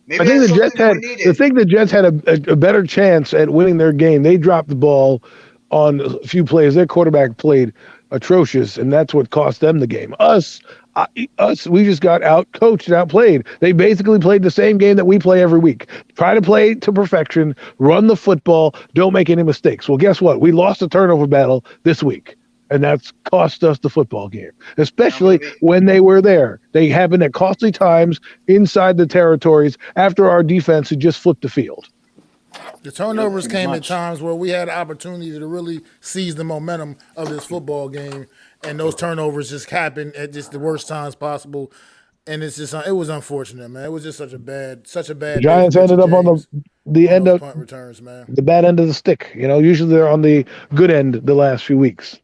maybe I think that's the Jets something that had we needed. the thing. The Jets had a better chance at winning their game. They dropped the ball on a few plays. Their quarterback played atrocious, and that's what cost them the game. Us, we just got out coached and outplayed. They basically played the same game that we play every week. Try to play to perfection, run the football, don't make any mistakes. Well, guess what? We lost the turnover battle this week. And that's cost us the football game, especially when they were there. They happened at costly times inside the territories after our defense had just flipped the field. The turnovers came at times where we had opportunity to really seize the momentum of this football game, and those turnovers just happened at just the worst times possible. And it's just it was unfortunate, man. It was just such a bad The day for Giants Richie ended up on James the on end those of punt returns, man. the bad end of the stick. Usually they're on the good end the last few weeks.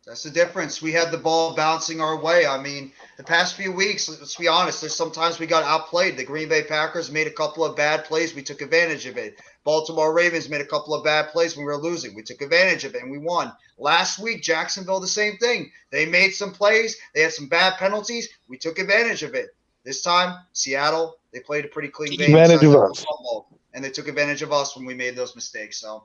That's the difference. We had the ball bouncing our way. I mean, the past few weeks, let's be honest, there's sometimes we got outplayed. The Green Bay Packers made a couple of bad plays. We took advantage of it. Baltimore Ravens made a couple of bad plays when we were losing. We took advantage of it, and we won. Last week, Jacksonville, the same thing. They made some plays. They had some bad penalties. We took advantage of it. This time, Seattle, they played a pretty clean game. Advantage of us. And they took advantage of us when we made those mistakes. So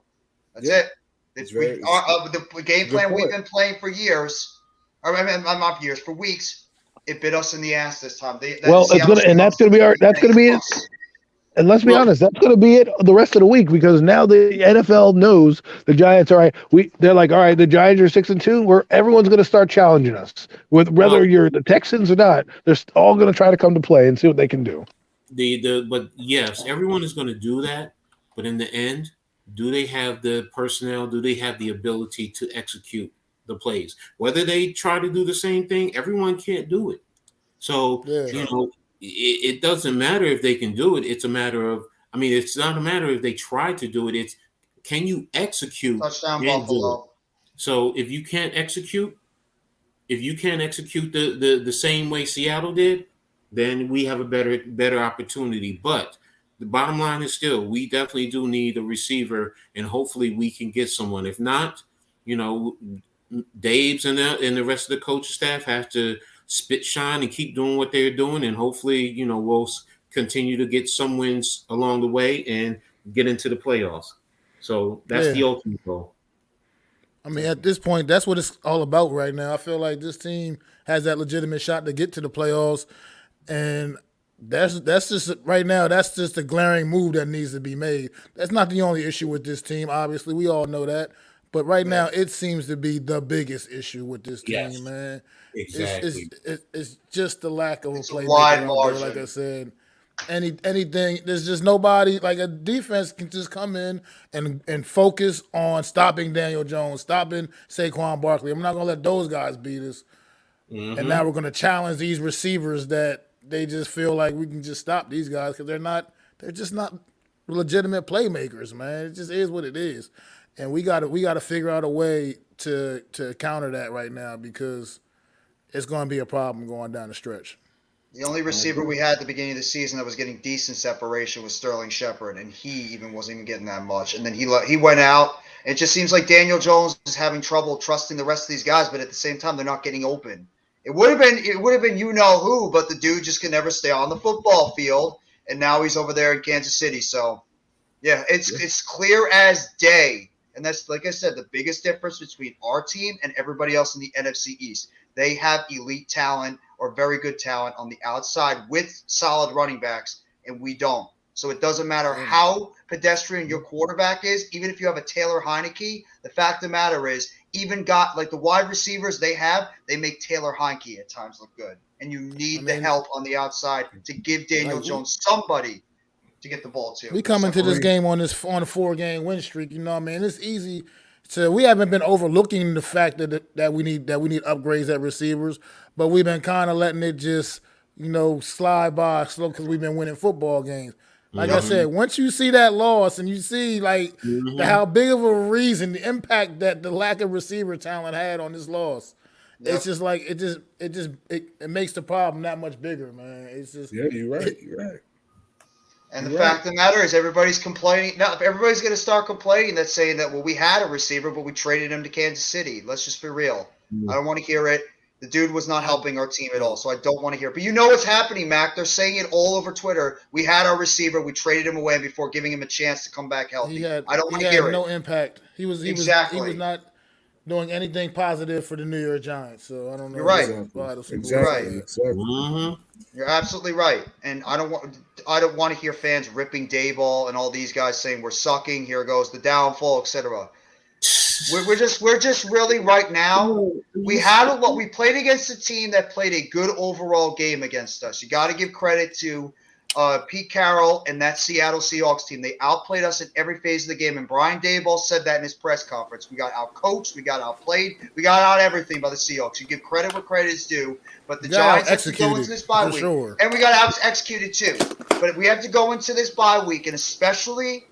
that's Yeah. it. The game plan we've been playing for years, or I mean, not years, for weeks. It bit us in the ass this time. That's gonna be it. And let's be honest, that's gonna be it the rest of the week because now the NFL knows the Giants. All right, they're like, all right, the Giants are 6-2. Everyone's gonna start challenging us, whether you're the Texans or not. They're all gonna try to come to play and see what they can do. But yes, everyone is going to do that. But in the end, do they have the personnel? Do they have the ability to execute the plays? Whether they try to do the same thing, everyone can't do it. So, it doesn't matter if they can do it. It's a matter of, it's not a matter if they try to do it. It's, can you execute? Touchdown Buffalo. So if you can't execute the same way Seattle did, then we have a better opportunity. But the bottom line is still, we definitely do need a receiver, and hopefully we can get someone. If not, Dave's and the rest of the coaching staff have to spit shine and keep doing what they're doing, and hopefully, we'll continue to get some wins along the way and get into the playoffs. So that's the ultimate goal. I mean, at this point, that's what it's all about right now. I feel like this team has that legitimate shot to get to the playoffs, and that's just right now. That's just a glaring move that needs to be made. That's not the only issue with this team. Obviously, we all know that, but right now, it seems to be the biggest issue with this team, man. Exactly. It's just the lack of a wide playmaker out margin. there. Like I said, anything. There's just nobody. Like a defense can just come in and focus on stopping Daniel Jones, stopping Saquon Barkley. I'm not gonna let those guys beat us. Mm-hmm. And now we're gonna challenge these receivers that they just feel like we can just stop these guys because they're just not legitimate playmakers, man. It just is what it is, and we got to figure out a way to counter that right now because it's going to be a problem going down the stretch. The only receiver we had at the beginning of the season that was getting decent separation was Sterling Shepard, and he even wasn't even getting that much. And then he went out. It just seems like Daniel Jones is having trouble trusting the rest of these guys, but at the same time, they're not getting open. It would have been you know who, but the dude just can never stay on the football field, and now he's over there in Kansas City. So, yeah, it's clear as day, and that's like I said, the biggest difference between our team and everybody else in the NFC East. They have elite talent or very good talent on the outside with solid running backs, and we don't. So it doesn't matter how pedestrian your quarterback is, even if you have a Taylor Heineke, the fact of the matter is, even got like the wide receivers they make Taylor Heineke at times look good. And you need the help on the outside to give Daniel Jones somebody to get the ball to. We come into this game on a 4-game win streak. You know what I mean? It's easy. So we haven't been overlooking the fact that we need upgrades at receivers, but we've been kind of letting it just slide by slow because we've been winning football games. Like I said, once you see that loss and you see how big of a reason the impact that the lack of receiver talent had on this loss, it's just like it makes the problem that much bigger, man. It's just you're right. You're right. And the fact of the matter is everybody's complaining. Now, if everybody's going to start complaining, that's saying that, well, we had a receiver, but we traded him to Kansas City. Let's just be real. I don't want to hear it. The dude was not helping our team at all, so I don't want to hear it. But you know what's happening, Mac. They're saying it all over Twitter. We had our receiver. We traded him away before giving him a chance to come back healthy. I don't want to hear it. No impact. He was not doing anything positive for the New York Giants. So I don't know. You're right. Exactly. You're absolutely right. And I don't want to hear fans ripping Dayball and all these guys saying we're sucking. Here goes the downfall, etc. We're just really right now. We played against a team that played a good overall game against us. You got to give credit to Pete Carroll and that Seattle Seahawks team. They outplayed us in every phase of the game, and Brian Daboll said that in his press conference. We got outcoached, we got outplayed, we got out everything by the Seahawks. You give credit where credit is due, but the Giants have to go into this bye week, and we got out executed too. But we have to go into this bye week, and especially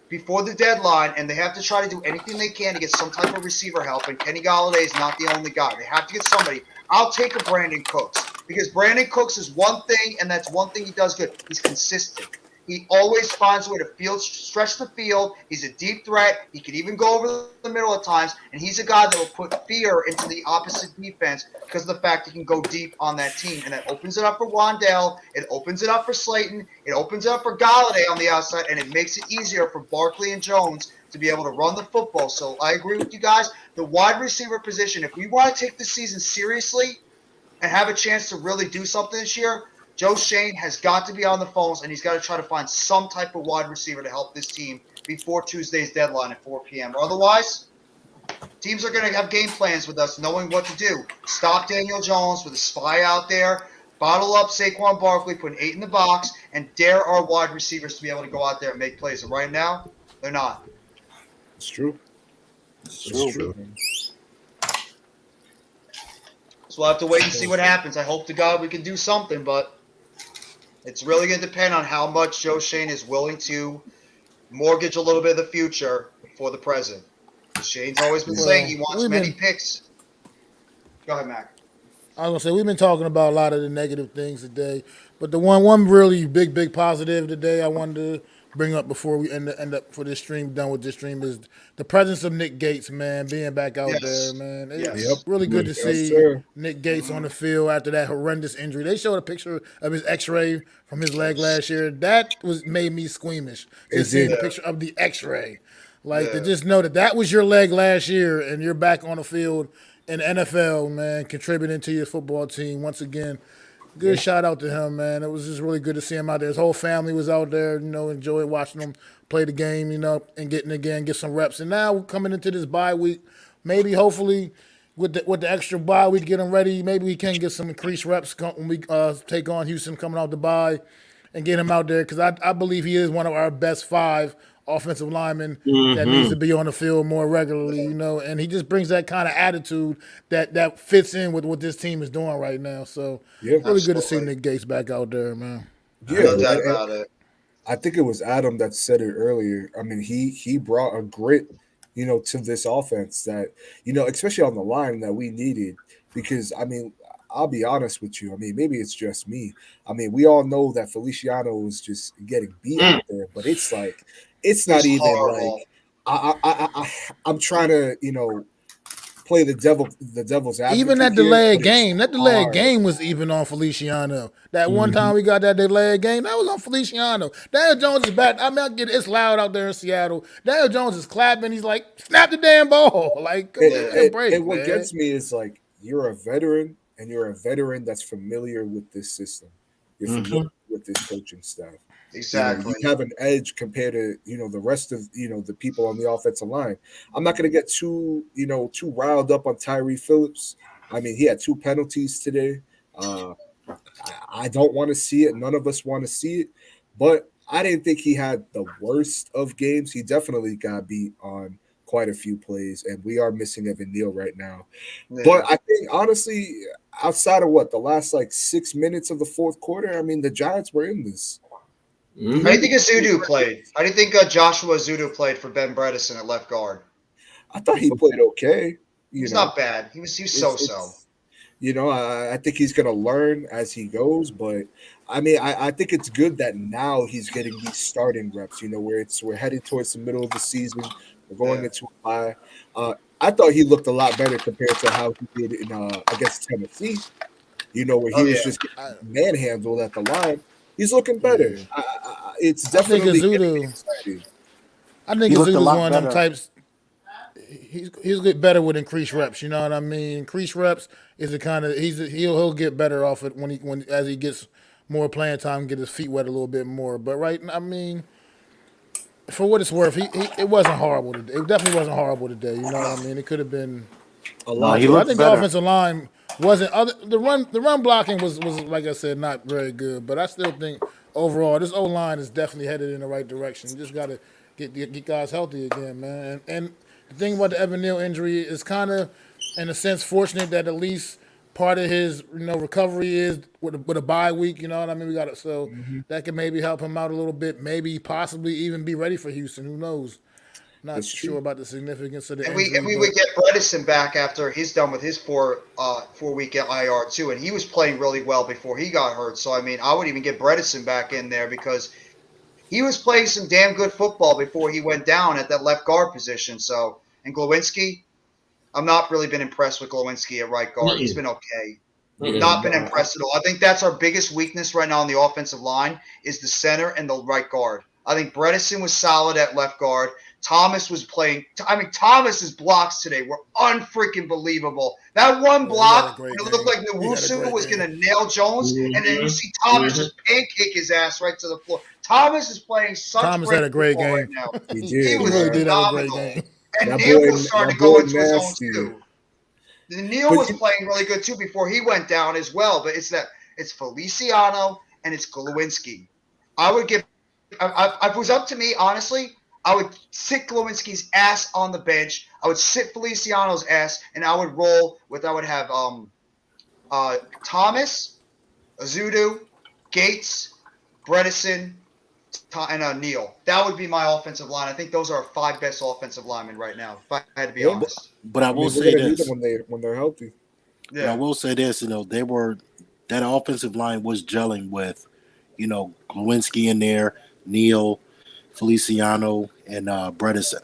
before the deadline, and they have to try to do anything they can to get some type of receiver help, and Kenny Galladay is not the only guy. They have to get somebody. I'll take a Brandon Cooks because Brandon Cooks is one thing, and that's one thing he does good. He's consistent. He always finds a way to stretch the field. He's a deep threat. He can even go over the middle at times, and he's a guy that will put fear into the opposite defense because of the fact he can go deep on that team, and that opens it up for Wandell. It opens it up for Slayton. It opens it up for Galladay on the outside, and it makes it easier for Barkley and Jones to be able to run the football. So I agree with you guys. The wide receiver position, if we want to take the season seriously and have a chance to really do something this year, Joe Shane has got to be on the phones, and he's got to try to find some type of wide receiver to help this team before Tuesday's deadline at 4 p.m. Or otherwise, teams are going to have game plans with us knowing what to do. Stop Daniel Jones with a spy out there, bottle up Saquon Barkley, put an 8 in the box, and dare our wide receivers to be able to go out there and make plays. And right now, they're not. It's true. It's true. So we'll have to wait and see what happens. I hope to God we can do something, but it's really going to depend on how much Joe Shane is willing to mortgage a little bit of the future for the present. Shane's always been saying he wants many picks. Go ahead, Mac. I was going to say, we've been talking about a lot of the negative things today, but the one really big positive today I wanted to bring up before we end up for this stream, done with this stream, is the presence of Nick Gates, man, being back out there, man. It's really good to see Nick Gates on the field after that horrendous injury. They showed a picture of his x-ray from his leg last year. That made me squeamish to see the picture of the x-ray. To just know that was your leg last year and you're back on the field in the NFL, man, contributing to your football team once again. Good shout out to him, man. It was just really good to see him out there. His whole family was out there, enjoyed watching him play the game, and get some reps. And now coming into this bye week, maybe hopefully with the extra bye week, get him ready. Maybe we can get some increased reps when we take on Houston coming out the bye and get him out there because I believe he is one of our best 5 offensive linemen that needs to be on the field more regularly, and he just brings that kind of attitude that fits in with what this team is doing right now. So really good to see Nick Gates back out there, man. No doubt about it. I think it was Adam that said it earlier. I mean, he brought a grit to this offense that, especially on the line that we needed. Because, I mean, I'll be honest with you. I mean, maybe it's just me. I mean, we all know that Feliciano is just getting beat out there, but it's like, it's not He's even horrible. like I'm trying to, play the devil's Even advocate that here, but delayed it's game, hard. was even on Feliciano. That one Mm-hmm. time we got that delayed game, that was on Feliciano. Daniel Jones is back. I mean, I get it, it's loud out there in Seattle. Daniel Jones is clapping. He's like, snap the damn ball. Like, And, give me a and, break, and what man. gets me is like you're a veteran, and you're a veteran that's familiar with this system. You're familiar with this coaching staff. Exactly. You have an edge compared to the rest of the people on the offensive line. I'm not going to get too riled up on Tyree Phillips. I mean, he had 2 penalties today. I don't want to see it. None of us want to see it. But I didn't think he had the worst of games. He definitely got beat on quite a few plays, and we are missing Evan Neal right now. Yeah. But I think honestly, outside of the last like 6 minutes of the fourth quarter, I mean, the Giants were in this. How do you think Azudu played? How do you think Joshua Azudu played for Ben Bredesen at left guard? I thought he played okay. He's not bad. He was so-so. I think he's going to learn as he goes, but I mean, I think it's good that now he's getting these starting reps. Where we're heading towards the middle of the season, we're going into a bye. I thought he looked a lot better compared to how he did in against Tennessee. Where he was just getting manhandled at the line. He's looking better. It's definitely getting exciting. I think Azudu's one of them types. He's get better with increased reps. You know what I mean? Increased reps is the kind of he'll get better off it when as he gets more playing time, get his feet wet a little bit more. But I mean, for what it's worth, it wasn't horrible today. It definitely wasn't horrible today. You know what I mean? It could have been a lot. I think the offensive line wasn't the run blocking was like I said, not very good. But I still think overall this O line is definitely headed in the right direction. You just got to get guys healthy again, man. And the thing about the Evan Neal injury is kind of, in a sense, fortunate that at least part of his recovery is with a bye week. You know what I mean? We got it, so that can maybe help him out a little bit. Maybe possibly even be ready for Houston. Who knows? Not sure about the significance of the injury. And we would get Bredesen back after he's done with his 4-week IR too, and he was playing really well before he got hurt. So I mean, I would even get Bredesen back in there because he was playing some damn good football before he went down at that left guard position. So, and Glowinski, I'm not really been impressed with Glowinski at right guard. He's been okay. Not been impressed at all. I think that's our biggest weakness right now on the offensive line is the center and the right guard. I think Bredesen was solid at left guard. Thomas was playing. I mean, Thomas's blocks today were unfreaking believable. That one block, it looked like Nwosu was going to nail Jones, and then you see Thomas just pancake his ass right to the floor. Thomas is playing such had a great football game. right now. He was really did have a phenomenal. great game. And Neal was starting to go into his own too. Neal was playing really good too before he went down as well. But it's Feliciano and it's Glowinski. I would give. If it was up to me, honestly, I would sit Glowinski's ass on the bench. I would sit Feliciano's ass, and I would roll with. I would have Thomas, Azudu, Gates, Bredesen, and Neal. That would be my offensive line. I think those are our 5 best offensive linemen right now. If I had to be honest. But I will say this when they're healthy. Yeah. But I will say this. That offensive line was gelling with, Glowinski in there, Neal, Feliciano, and Bredesen.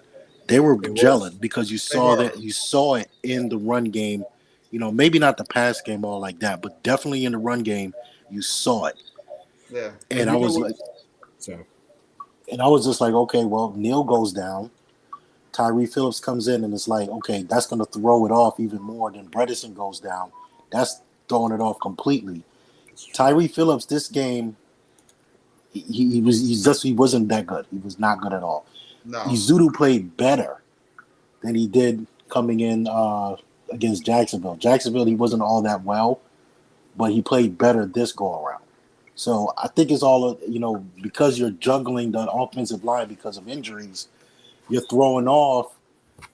They were gelling because you saw it in the run game. Maybe not the pass game all like that, but definitely in the run game, you saw it. Yeah. And I was just like, okay, well, Neal goes down. Tyree Phillips comes in, and it's like, okay, that's going to throw it off even more. Then Bredesen goes down. That's throwing it off completely. Tyree Phillips, this game, he wasn't that good. He was not good at all. No. Izudu played better than he did coming in against Jacksonville. Jacksonville, he wasn't all that well, but he played better this go around. So I think it's all, because you're juggling the offensive line because of injuries, you're throwing off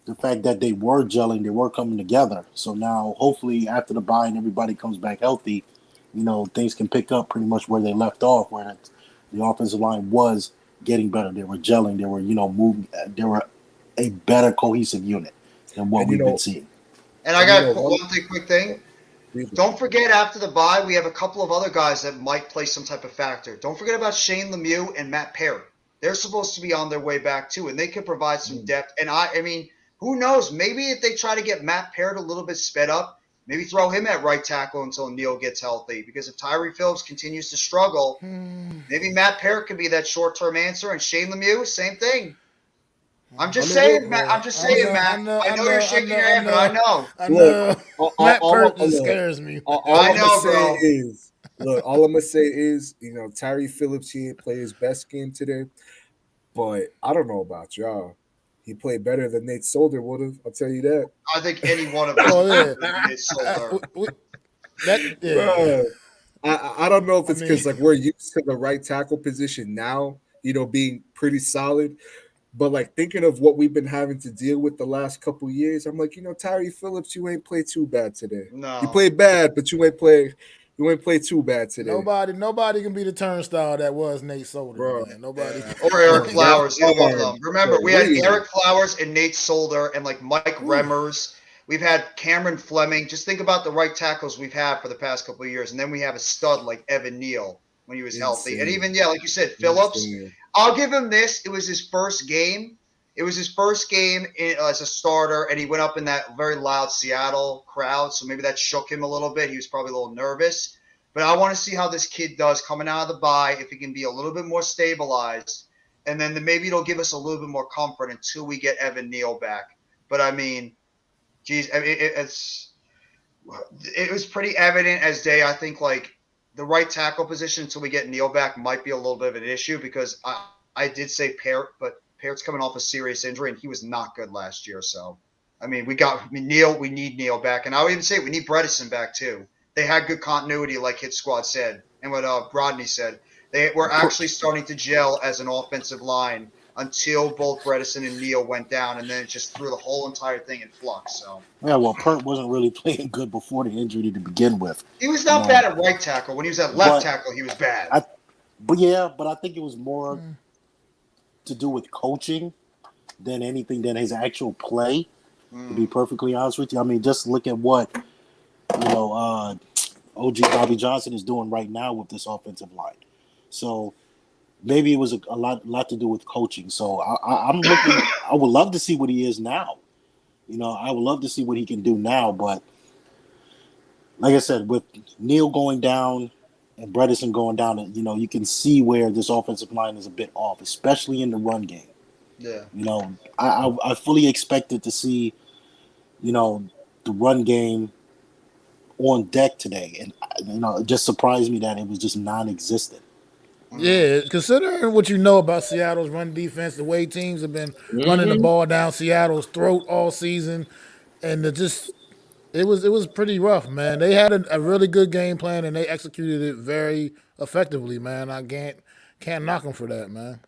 the fact that they were gelling, they were coming together. So now, hopefully, after the bye and everybody comes back healthy, things can pick up pretty much where they left off, where the offensive line was getting better. They were gelling. They were, moving. They were a better cohesive unit than what we've been seeing. And I got quick thing. Don't forget, after the bye, we have a couple of other guys that might play some type of factor. Don't forget about Shane Lemieux and Matt Perry. They're supposed to be on their way back too, and they could provide some depth. And I mean, who knows? Maybe if they try to get Matt Perry a little bit sped up, maybe throw him at right tackle until Neal gets healthy. Because if Tyree Phillips continues to struggle, maybe Matt Perry could be that short-term answer. And Shane Lemieux, same thing. I'm just saying, Matt. I know you're shaking your head, but I know. Matt Perk just scares me. All I'm gonna say is, Tyree Phillips, he didn't play his best game today, but I don't know about y'all. He played better than Nate Solder would have. I'll tell you that. I think any one of us Nate Solder. I don't know if it's because we're used to the right tackle position now, being pretty solid. But thinking of what we've been having to deal with the last couple of years, I'm like, Tyree Phillips, you ain't played too bad today. No, you played bad, but you ain't play too bad today. Nobody can be the turnstile that was Nate Solder. Bro. Nobody. Or Eric Flowers, either one of them. Remember, we had Eric Flowers and Nate Solder and Mike Remmers. We've had Cameron Fleming. Just think about the right tackles we've had for the past couple of years, and then we have a stud like Evan Neal when he was healthy, and even like you said, Phillips. I'll give him this. It was his first game. As a starter, and he went up in that very loud Seattle crowd, so maybe that shook him a little bit. He was probably a little nervous. But I want to see how this kid does coming out of the bye, if he can be a little bit more stabilized, and then maybe it'll give us a little bit more comfort until we get Evan Neal back. But, geez, it was pretty evident as day, I think, the right tackle position until we get Neal back might be a little bit of an issue because I did say Parrott, but Parrott's coming off a serious injury and he was not good last year. So, Neal, we need Neal back. And I would even say we need Bredesen back too. They had good continuity like Hit Squad said and what Rodney said. They were actually starting to gel as an offensive line until both Bredesen and Neal went down, and then it just threw the whole entire thing in flux. So Pert wasn't really playing good before the injury to begin with. He was not bad at right tackle. When he was at left tackle, he was bad. But I think it was more to do with coaching than anything than his actual play. To be perfectly honest with you, just look at what OG Bobby Johnson is doing right now with this offensive line. So. Maybe it was a lot to do with coaching. So I'm looking. I would love to see what he is now. I would love to see what he can do now. But like I said, with Neal going down and Bredesen going down, you can see where this offensive line is a bit off, especially in the run game. Yeah. I fully expected to see, the run game on deck today, and it just surprised me that it was just non-existent. Yeah, considering what you know about Seattle's run defense, the way teams have been running the ball down Seattle's throat all season, and it was pretty rough, man. They had a really good game plan and they executed it very effectively, man. I can't knock them for that, man.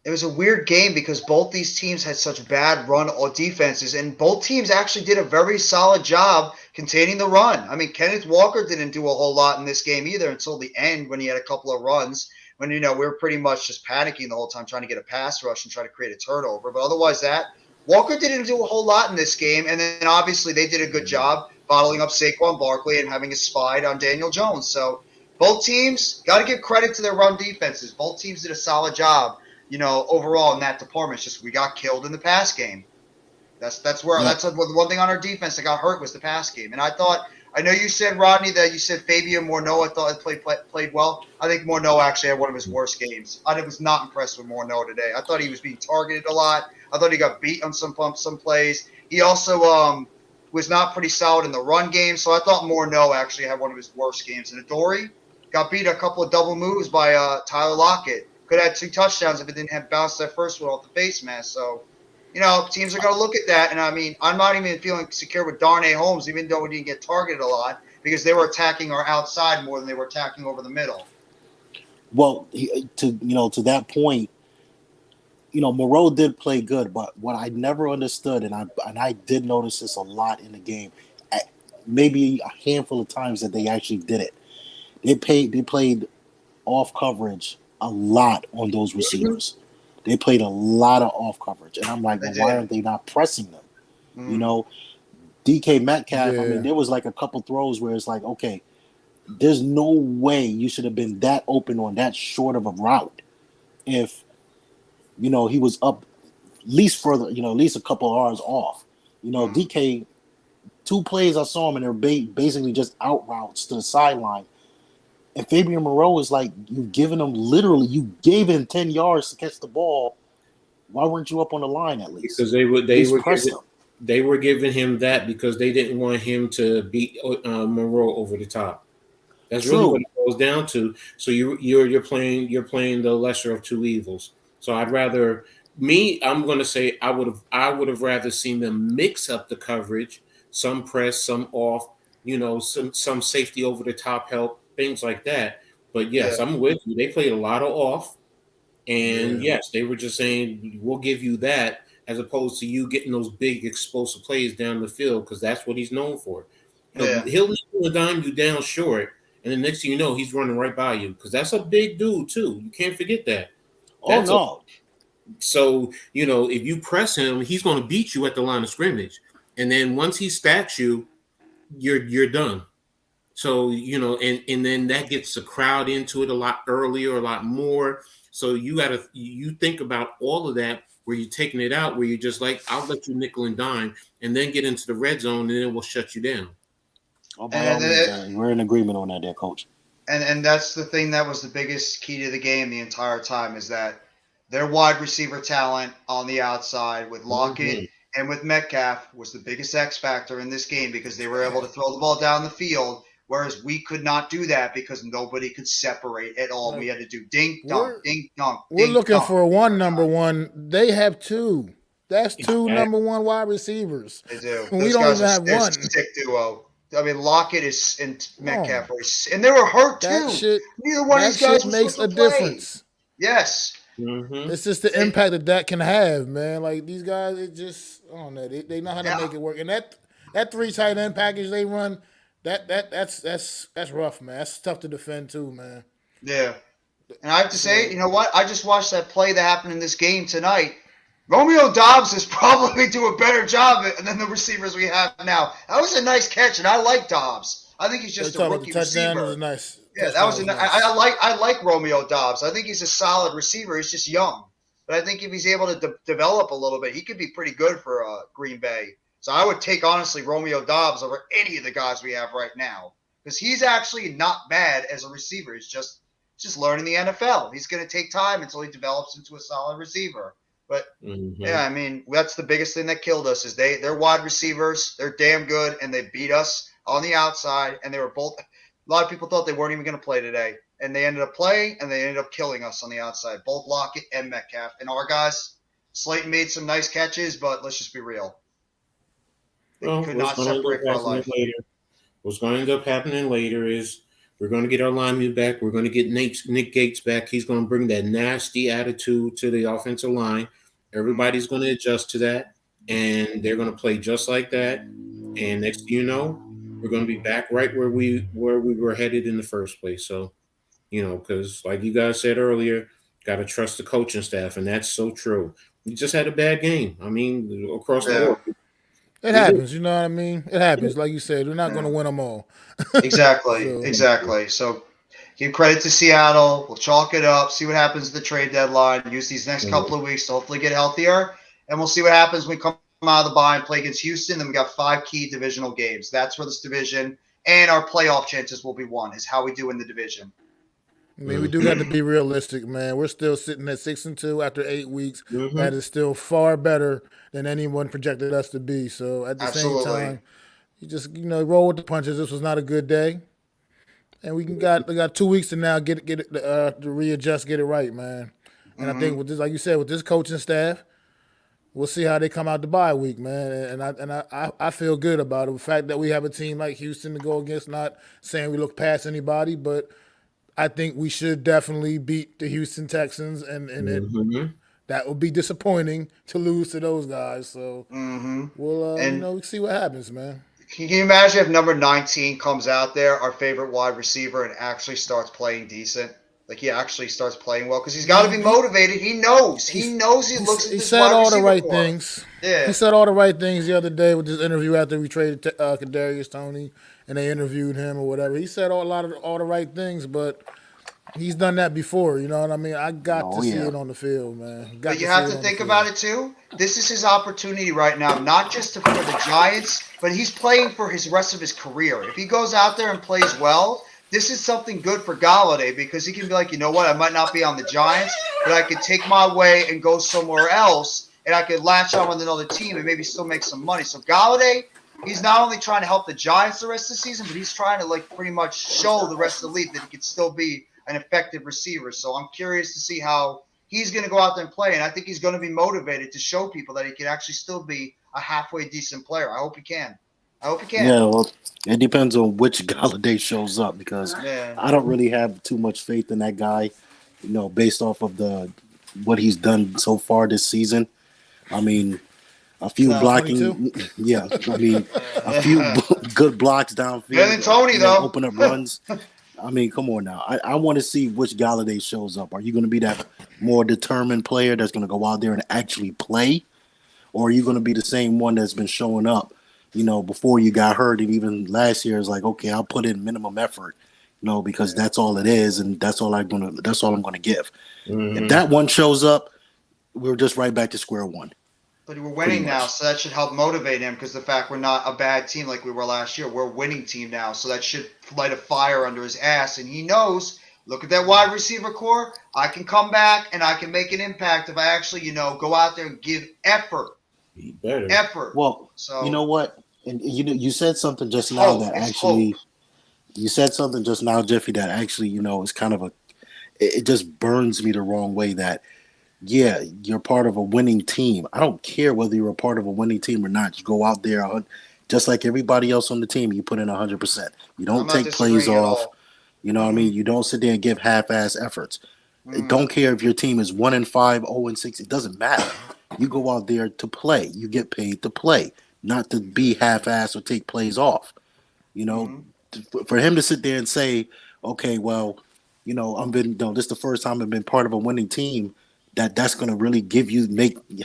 It was a weird game because both these teams had such bad run or defenses, and both teams actually did a very solid job containing the run. Kenneth Walker didn't do a whole lot in this game either until the end when he had a couple of runs. When, we were pretty much just panicking the whole time trying to get a pass rush and try to create a turnover. But otherwise Walker didn't do a whole lot in this game. And then obviously they did a good job bottling up Saquon Barkley and having a spied on Daniel Jones. So both teams got to give credit to their run defenses. Both teams did a solid job, overall in that department. It's just we got killed in the pass game. That's the one thing on our defense that got hurt was the pass game. And I know you said, Rodney, that you said Fabian Morneau, I thought played well. I think Morneau actually had one of his worst games. I was not impressed with Morneau today. I thought he was being targeted a lot. I thought he got beat on some plays. He also was not pretty solid in the run game, so I thought Morneau actually had one of his worst games. And Adoree got beat a couple of double moves by Tyler Lockett. Could have had 2 touchdowns if it didn't have bounced that first one off the face mask. So, teams are going to look at that. And, I'm not even feeling secure with Darnay Holmes, even though we didn't get targeted a lot, because they were attacking our outside more than they were attacking over the middle. Well, to that point, Moreau did play good, but what I never understood, and I did notice this a lot in the game, maybe a handful of times that they actually did it. They played off coverage a lot on those receivers. They played a lot of off coverage, and I'm like, They well, why did. aren't they not pressing them? You Mm. know, DK Metcalf. I mean, Yeah. there was like a couple throws where it's like, okay, there's no way you should have been that open on that short of a route if he was up at least further, at least a couple of yards off. DK, 2 plays I saw him and they're basically just out routes to the sideline. And Fabian Moreau is like, you gave him 10 yards to catch the ball. Why weren't you up on the line at least? Because they were giving him that because they didn't want him to beat Moreau over the top. That's really what it goes down to. So you're playing the lesser of two evils. So I'm going to say I would have rather seen them mix up the coverage, some press, some off, some safety over the top help, things like that. But yes, I'm with you. They played a lot of off, and yes, they were just saying we'll give you that as opposed to you getting those big explosive plays down the field because that's what he's known for. He'll nickel and dime you down short. And the next thing you know, he's running right by you because that's a big dude too. You can't forget that. So if you press him, he's going to beat you at the line of scrimmage, and then once he stacks you, you're done. So and then that gets the crowd into it a lot earlier, a lot more. So you think about all of that where you're taking it out, where you're just like, I'll let you nickel and dime, and then get into the red zone, and then we'll shut you down. Oh, by all means, we're in agreement on that there, Coach. And that's the thing that was the biggest key to the game the entire time is that their wide receiver talent on the outside with Lockett and with Metcalf was the biggest X factor in this game because they were able to throw the ball down the field, whereas we could not do that because nobody could separate at all. We had to do dink, dunk, dink, dunk. We're looking for one number one. They have two. That's two number one wide receivers. They do. We don't even have one. Sick duo. I mean, Lockett and Metcalf and they were hurt too. Neither one of these guys makes a difference. Yes. Mm-hmm. It's just the impact that can have, man. Like these guys, it just I don't know. They know how to make it work. And that 3 tight end package they run, that's rough, man. That's tough to defend too, man. Yeah. And I have to say, you know what? I just watched that play that happened in this game tonight. Romeo Doubs is probably do a better job than the receivers we have now. That was a nice catch, and I like Doubs. I think he's just a rookie receiver. Was nice. Yeah, that was nice. I like Romeo Doubs. I think he's a solid receiver. He's just young, but I think if he's able to develop a little bit, he could be pretty good for Green Bay. So I would take honestly Romeo Doubs over any of the guys we have right now because he's actually not bad as a receiver. He's just learning the NFL. He's going to take time until he develops into a solid receiver. But yeah, I mean, that's the biggest thing that killed us is they're wide receivers. They're damn good, and they beat us on the outside. And they were both. A lot of people thought they weren't even going to play today, and they ended up playing, and they ended up killing us on the outside. Both Lockett and Metcalf, and our guys. Slayton made some nice catches, but let's just be real. They could not separate for our life. What's going to end up happening later is we're going to get our lineman back. We're going to get Nick Gates back. He's going to bring that nasty attitude to the offensive line. Everybody's going to adjust to that, and they're going to play just like that. And next thing you know, we're going to be back right where we were headed in the first place. So, because like you guys said earlier, got to trust the coaching staff, and that's so true. We just had a bad game. I mean, across the board. It happens, you know what I mean? It happens. Like you said, we're not going to win them all. Exactly. So give credit to Seattle. We'll chalk it up, see what happens at the trade deadline, use these next couple of weeks to hopefully get healthier, and we'll see what happens when we come out of the bye and play against Houston. Then we got 5 key divisional games. That's where this division and our playoff chances will be won, is how we do in the division. I mean, we do got to be realistic, man. We're still sitting at 6-2 after 8 weeks. That is still far better than anyone projected us to be. So at the same time, you just roll with the punches. This was not a good day, and we got 2 weeks to now get it to readjust, get it right, man. And I think with this, like you said, with this coaching staff, we'll see how they come out the bye week, man. And I feel good about it. The fact that we have a team like Houston to go against, not saying we look past anybody, but I think we should definitely beat the Houston Texans, and that would be disappointing to lose to those guys. So we'll see what happens, man. Can you imagine if number 19 comes out there, our favorite wide receiver, and actually starts playing decent? like he actually starts playing well because he's got to be motivated. He knows. He looks at He this said wide all the receiver right core. things. Yeah. He said all the right things the other day with this interview after we traded Kadarius Toney and they interviewed him or whatever. He said all the right things, but he's done that before. You know what I mean? I got to see it on the field, man. But you have to think about it too. This is his opportunity right now, not just for the Giants, but he's playing for his rest of his career. If he goes out there and plays well, this is something good for Galladay because he can be like, you know what, I might not be on the Giants, but I could take my way and go somewhere else, and I could latch on with another team and maybe still make some money. So Galladay, he's not only trying to help the Giants the rest of the season, but he's trying to like pretty much show the rest of the league that he could still be an effective receiver. So I'm curious to see how he's going to go out there and play, and I think he's going to be motivated to show people that he can actually still be a halfway decent player. I hope he can. Yeah, well, it depends on which Galladay shows up because I don't really have too much faith in that guy, based off of what he's done so far this season. I mean, a few blocking, yeah. I mean, a few good blocks downfield. Better than Tony, though. Open up runs. I mean, come on now. I want to see which Galladay shows up. Are you going to be that more determined player that's going to go out there and actually play? Or are you going to be the same one that's been showing up, before you got hurt? And even last year is like, okay, I'll put in minimum effort, because that's all it is. And that's all I'm going to give. Mm-hmm. If that one shows up, we're just right back to square one. But we're winning now, so that should help motivate him because the fact we're not a bad team like we were last year. We're a winning team now, so that should light a fire under his ass. And he knows, look at that wide receiver core. I can come back and I can make an impact if I actually, go out there and give effort. Effort. Well, so, you know what? And you said something just now that actually – you said something just now, Jeffy, that actually, is kind of it just burns me the wrong way that – yeah, you're part of a winning team. I don't care whether you're a part of a winning team or not. You go out there just like everybody else on the team. You put in 100%. You don't take plays off. You know what I mean? You don't sit there and give half-ass efforts. Don't care if your team is 1-5, 0-6. It doesn't matter. You go out there to play. You get paid to play, not to be half-ass or take plays off. For him to sit there and say, okay, well, this is the first time I've been part of a winning team. That's going to really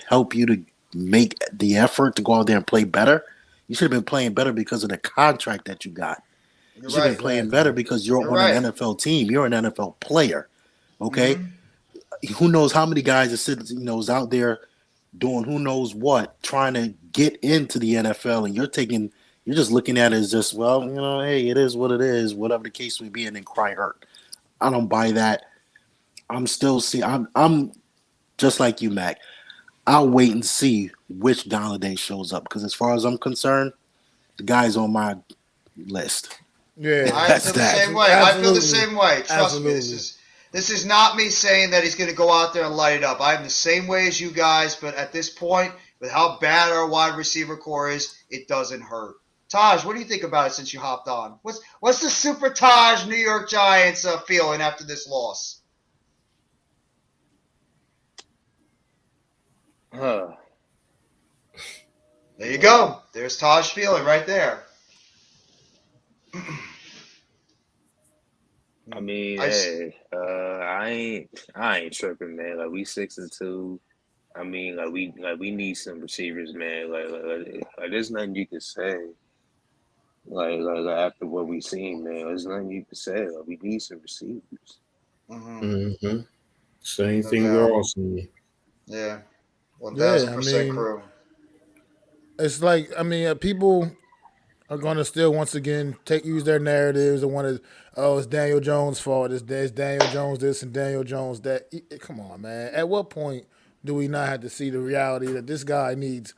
help you to make the effort to go out there and play better. You should have been playing better because of the contract that you got. You should have been playing better because you're on an NFL team. You're an NFL player. Okay? Mm-hmm. Who knows how many guys are sitting, is out there doing who knows what, trying to get into the NFL, and you're just looking at it as just, well, hey, it is what it is, whatever the case may be, and then cry hurt. I don't buy that. I'm just like you, Mac. I'll wait and see which Galladay shows up because as far as I'm concerned, the guy's on my list. Yeah, I feel the same way. Absolutely. I feel the same way. Trust me. This is not me saying that he's going to go out there and light it up. I am the same way as you guys, but at this point, with how bad our wide receiver core is, it doesn't hurt. Taj, what do you think about it since you hopped on? What's the Super Taj New York Giants feeling after this loss? There you go. There's Taj feeling right there. I mean, I ain't tripping, man. Like we 6-2. I mean, we need some receivers, man. Like there's nothing you can say. Like after what we seen, man, there's nothing you can say. Like, we need some receivers. Mm-hmm. Same thing we're all seeing. Yeah. 1,000% crew. It's like, people are going to still, once again, use their narratives and want to, it's Daniel Jones' fault. It's Daniel Jones this and Daniel Jones that. Come on, man. At what point do we not have to see the reality that this guy needs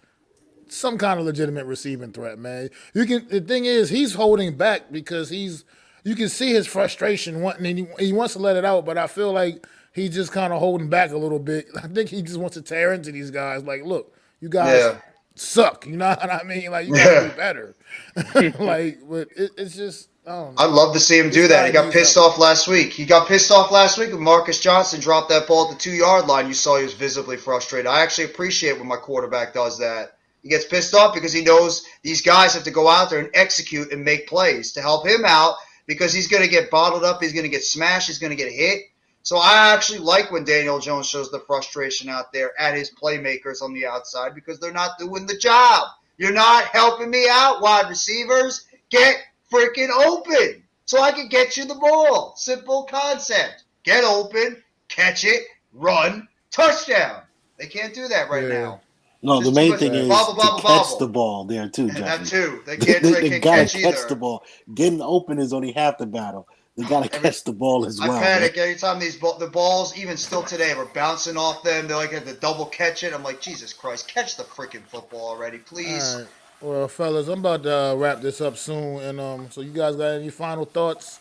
some kind of legitimate receiving threat, man? The thing is, he's holding back because you can see his frustration and he wants to let it out, but I feel like he's just kind of holding back a little bit. I think he just wants to tear into these guys. Like, look, you guys suck. You know what I mean? Like, you got to do better. But it's just, I don't know. I'd love to see him do that. He got pissed off last week. When Marcus Johnson dropped that ball at the 2-yard line. You saw he was visibly frustrated. I actually appreciate when my quarterback does that. He gets pissed off because he knows these guys have to go out there and execute and make plays to help him out because he's going to get bottled up. He's going to get smashed. He's going to get hit. So I actually like when Daniel Jones shows the frustration out there at his playmakers on the outside because they're not doing the job. You're not helping me out, wide receivers. Get freaking open so I can get you the ball. Simple concept. Get open, catch it, run, touchdown. They can't do that right now. No, the Just too main much thing is bobble, to bobble, catch bobble. the ball there too, And Jeffrey. that too. They They can't gotta catch catch either. the ball. Getting open is only half the battle. They gotta catch the ball as well. I panic anytime the balls, even still today, were bouncing off them. They're like, had to double catch it. I'm like, Jesus Christ, catch the freaking football already, please. All right. Well, fellas, I'm about to wrap this up soon, and so you guys got any final thoughts?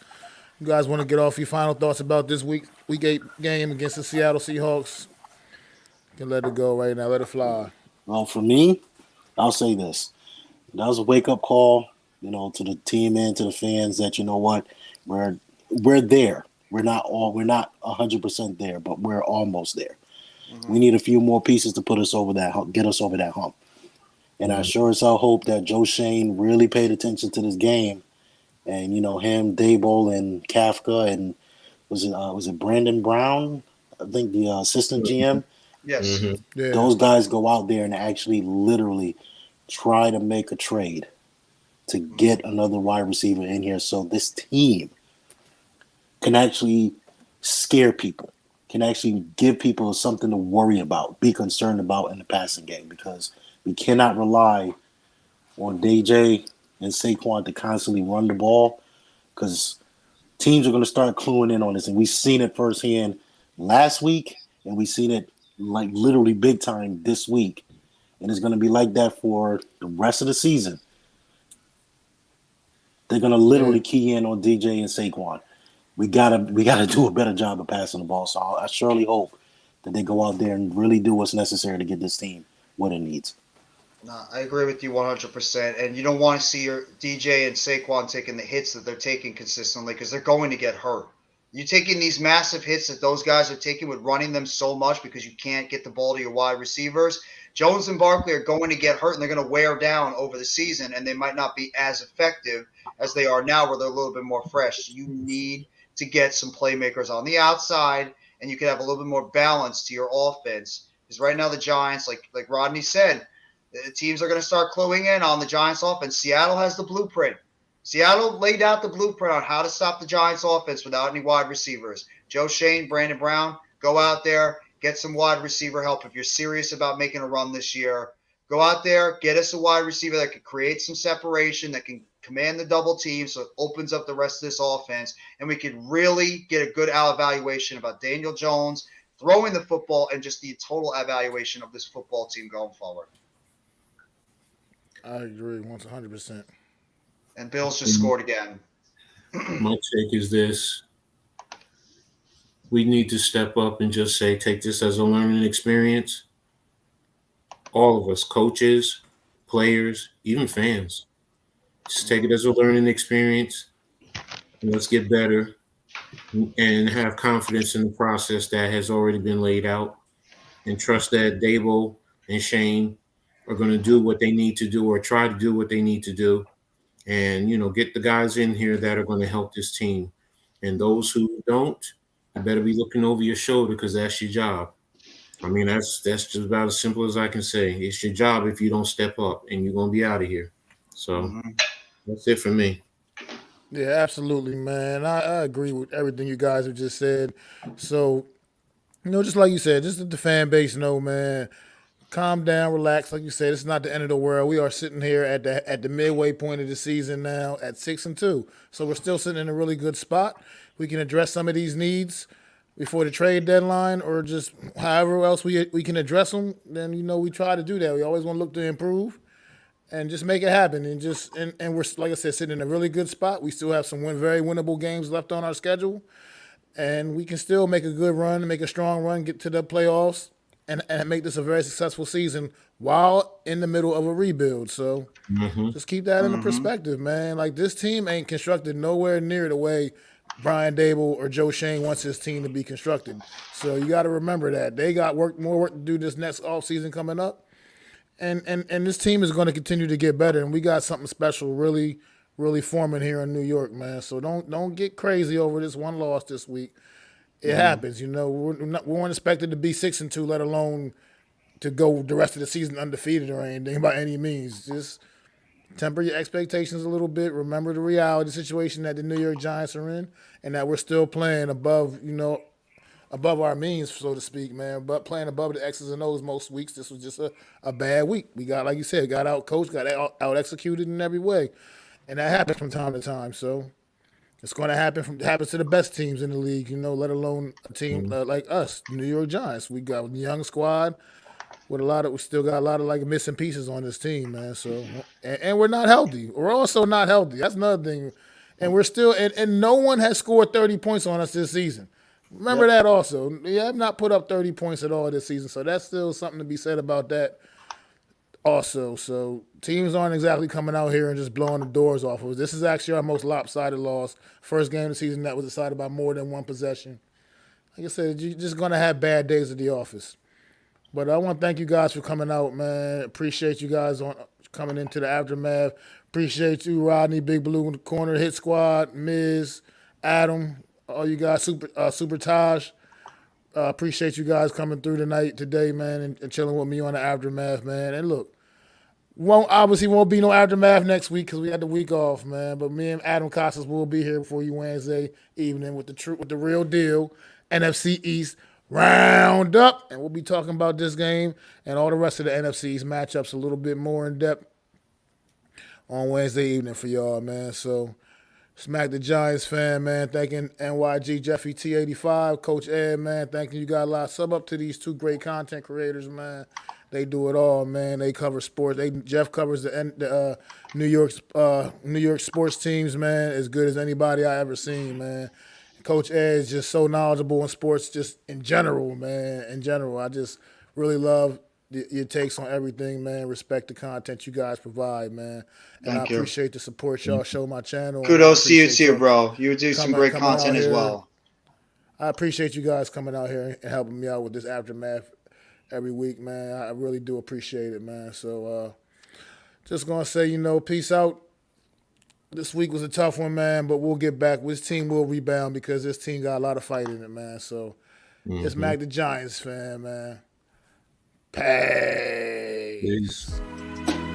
You guys want to get off your final thoughts about this week 8 game against the Seattle Seahawks? You can let it go right now. Let it fly. Well, for me, I'll say this. That was a wake up call, to the team and to the fans that you know what, we're there. We're not 100% there, but we're almost there. Mm-hmm. We need a few more pieces to put us over that hump, get us over that hump. And I sure as hell hope that Joe Shane really paid attention to this game, and him, Dable, and Kafka, and was it Brandon Brown? I think the assistant GM. Yes. Mm-hmm. Yeah. Those guys go out there and actually, literally, try to make a trade to get another wide receiver in here, so this team can actually scare people, can actually give people something to worry about, be concerned about in the passing game, because we cannot rely on DJ and Saquon to constantly run the ball, because teams are going to start cluing in on this. And we've seen it firsthand last week, and we've seen it like literally big time this week. And it's going to be like that for the rest of the season. They're going to literally key in on DJ and Saquon. We gotta do a better job of passing the ball. So I surely hope that they go out there and really do what's necessary to get this team what it needs. No, I agree with you 100%. And you don't want to see your DJ and Saquon taking the hits that they're taking consistently because they're going to get hurt. You're taking these massive hits that those guys are taking with running them so much because you can't get the ball to your wide receivers. Jones and Barkley are going to get hurt, and they're going to wear down over the season, and they might not be as effective as they are now where they're a little bit more fresh. You need to get some playmakers on the outside, and you can have a little bit more balance to your offense. Because right now the Giants, like Rodney said, the teams are going to start cluing in on the Giants offense. Seattle has the blueprint. Seattle laid out the blueprint on how to stop the Giants offense without any wide receivers. Joe Shane, Brandon Brown, go out there, get some wide receiver help. If you're serious about making a run this year, go out there, get us a wide receiver that can create some separation, that can command the double team so it opens up the rest of this offense, and we can really get a good evaluation about Daniel Jones throwing the football and just the total evaluation of this football team going forward. I agree 100%. And Bills just scored again. My take is this. We need to step up and just say, take this as a learning experience. All of us, coaches, players, even fans. Just take it as a learning experience. And let's get better and have confidence in the process that has already been laid out. And trust that Dable and Shane are going to do what they need to do or try to do what they need to do. And, get the guys in here that are going to help this team. And those who don't, you better be looking over your shoulder because that's your job. I mean, that's just about as simple as I can say. It's your job if you don't step up, and you're going to be out of here. So that's it for me. Yeah, absolutely, man. I agree with everything you guys have just said. So, just like you said, just let the fan base know, man. Calm down, relax. Like you said, it's not the end of the world. We are sitting here at the midway point of the season now at 6-2. So we're still sitting in a really good spot. We can address some of these needs before the trade deadline, or just however else we can address them. Then we try to do that. We always want to look to improve and just make it happen. And we're, like I said, sitting in a really good spot. We still have some very winnable games left on our schedule, and we can still make a good run, make a strong run, get to the playoffs. And make this a very successful season while in the middle of a rebuild. So just keep that in the perspective, man. Like, this team ain't constructed nowhere near the way Brian Dable or Joe Shane wants his team to be constructed. So you got to remember that. They got more work to do this next offseason coming up. And this team is going to continue to get better. And we got something special really, really forming here in New York, man. So don't get crazy over this one loss this week. It happens. We weren't expected to be 6-2, let alone to go the rest of the season undefeated or anything by any means. Just temper your expectations a little bit. Remember the reality situation that the New York Giants are in, and that we're still playing above our means, so to speak, man. But playing above the X's and O's most weeks, this was just a bad week. We got, like you said, got out coached, got out executed in every way, and that happens from time to time. So it's going to happens to the best teams in the league, let alone a team like us, New York Giants. We got a young squad with we still got a lot of like missing pieces on this team, man. So, and we're not healthy. We're also not healthy. That's another thing. And we're still, and no one has scored 30 points on us this season. Remember that also. We have not put up 30 points at all this season. So that's still something to be said about that also. So teams aren't exactly coming out here and just blowing the doors off of us. This is actually our most lopsided loss. First game of the season that was decided by more than one possession. Like I said, you're just going to have bad days at the office. But I want to thank you guys for coming out, man. Appreciate you guys coming into the aftermath. Appreciate you, Rodney, Big Blue in the corner, Hit Squad, Miz, Adam, all you guys, Super Taj. Appreciate you guys coming through today, man, and chilling with me on the aftermath, man. And look, obviously won't be no aftermath next week because we had the week off, man. But me and Adam Costas will be here for you Wednesday evening with the real deal, NFC East Roundup, and we'll be talking about this game and all the rest of the NFC's matchups a little bit more in depth on Wednesday evening for y'all, man. So, Smack the Giants fan, man. Thanking NYG Jeffy T85, Coach Ed, man. Thanking you guys a lot. Sub up to these two great content creators, man. They do it all, man. They cover sports. Jeff covers the New York sports teams, man, as good as anybody I ever seen, man. Coach Ed is just so knowledgeable in sports just in general, man. In general, I just really love your takes on everything, man. Respect the content you guys provide, man. And I appreciate the support y'all show my channel. Kudos to you too, bro. You do some great content as well. I appreciate you guys coming out here and helping me out with this aftermath every week, man. I really do appreciate it, man. So just going to say, peace out. This week was a tough one, man, but we'll get back. This team will rebound because this team got a lot of fight in it, man. So it's Mac the Giants fan, man. Peace.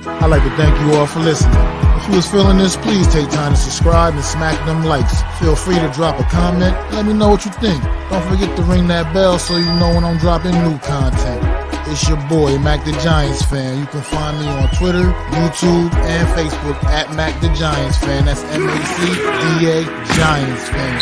I'd like to thank you all for listening. If you was feeling this, please take time to subscribe and smack them likes. Feel free to drop a comment. Let me know what you think. Don't forget to ring that bell so you know when I'm dropping new content. It's your boy, Mac the Giants fan. You can find me on Twitter, YouTube, and Facebook at Mac the Giants fan. That's MACDA Giants fan.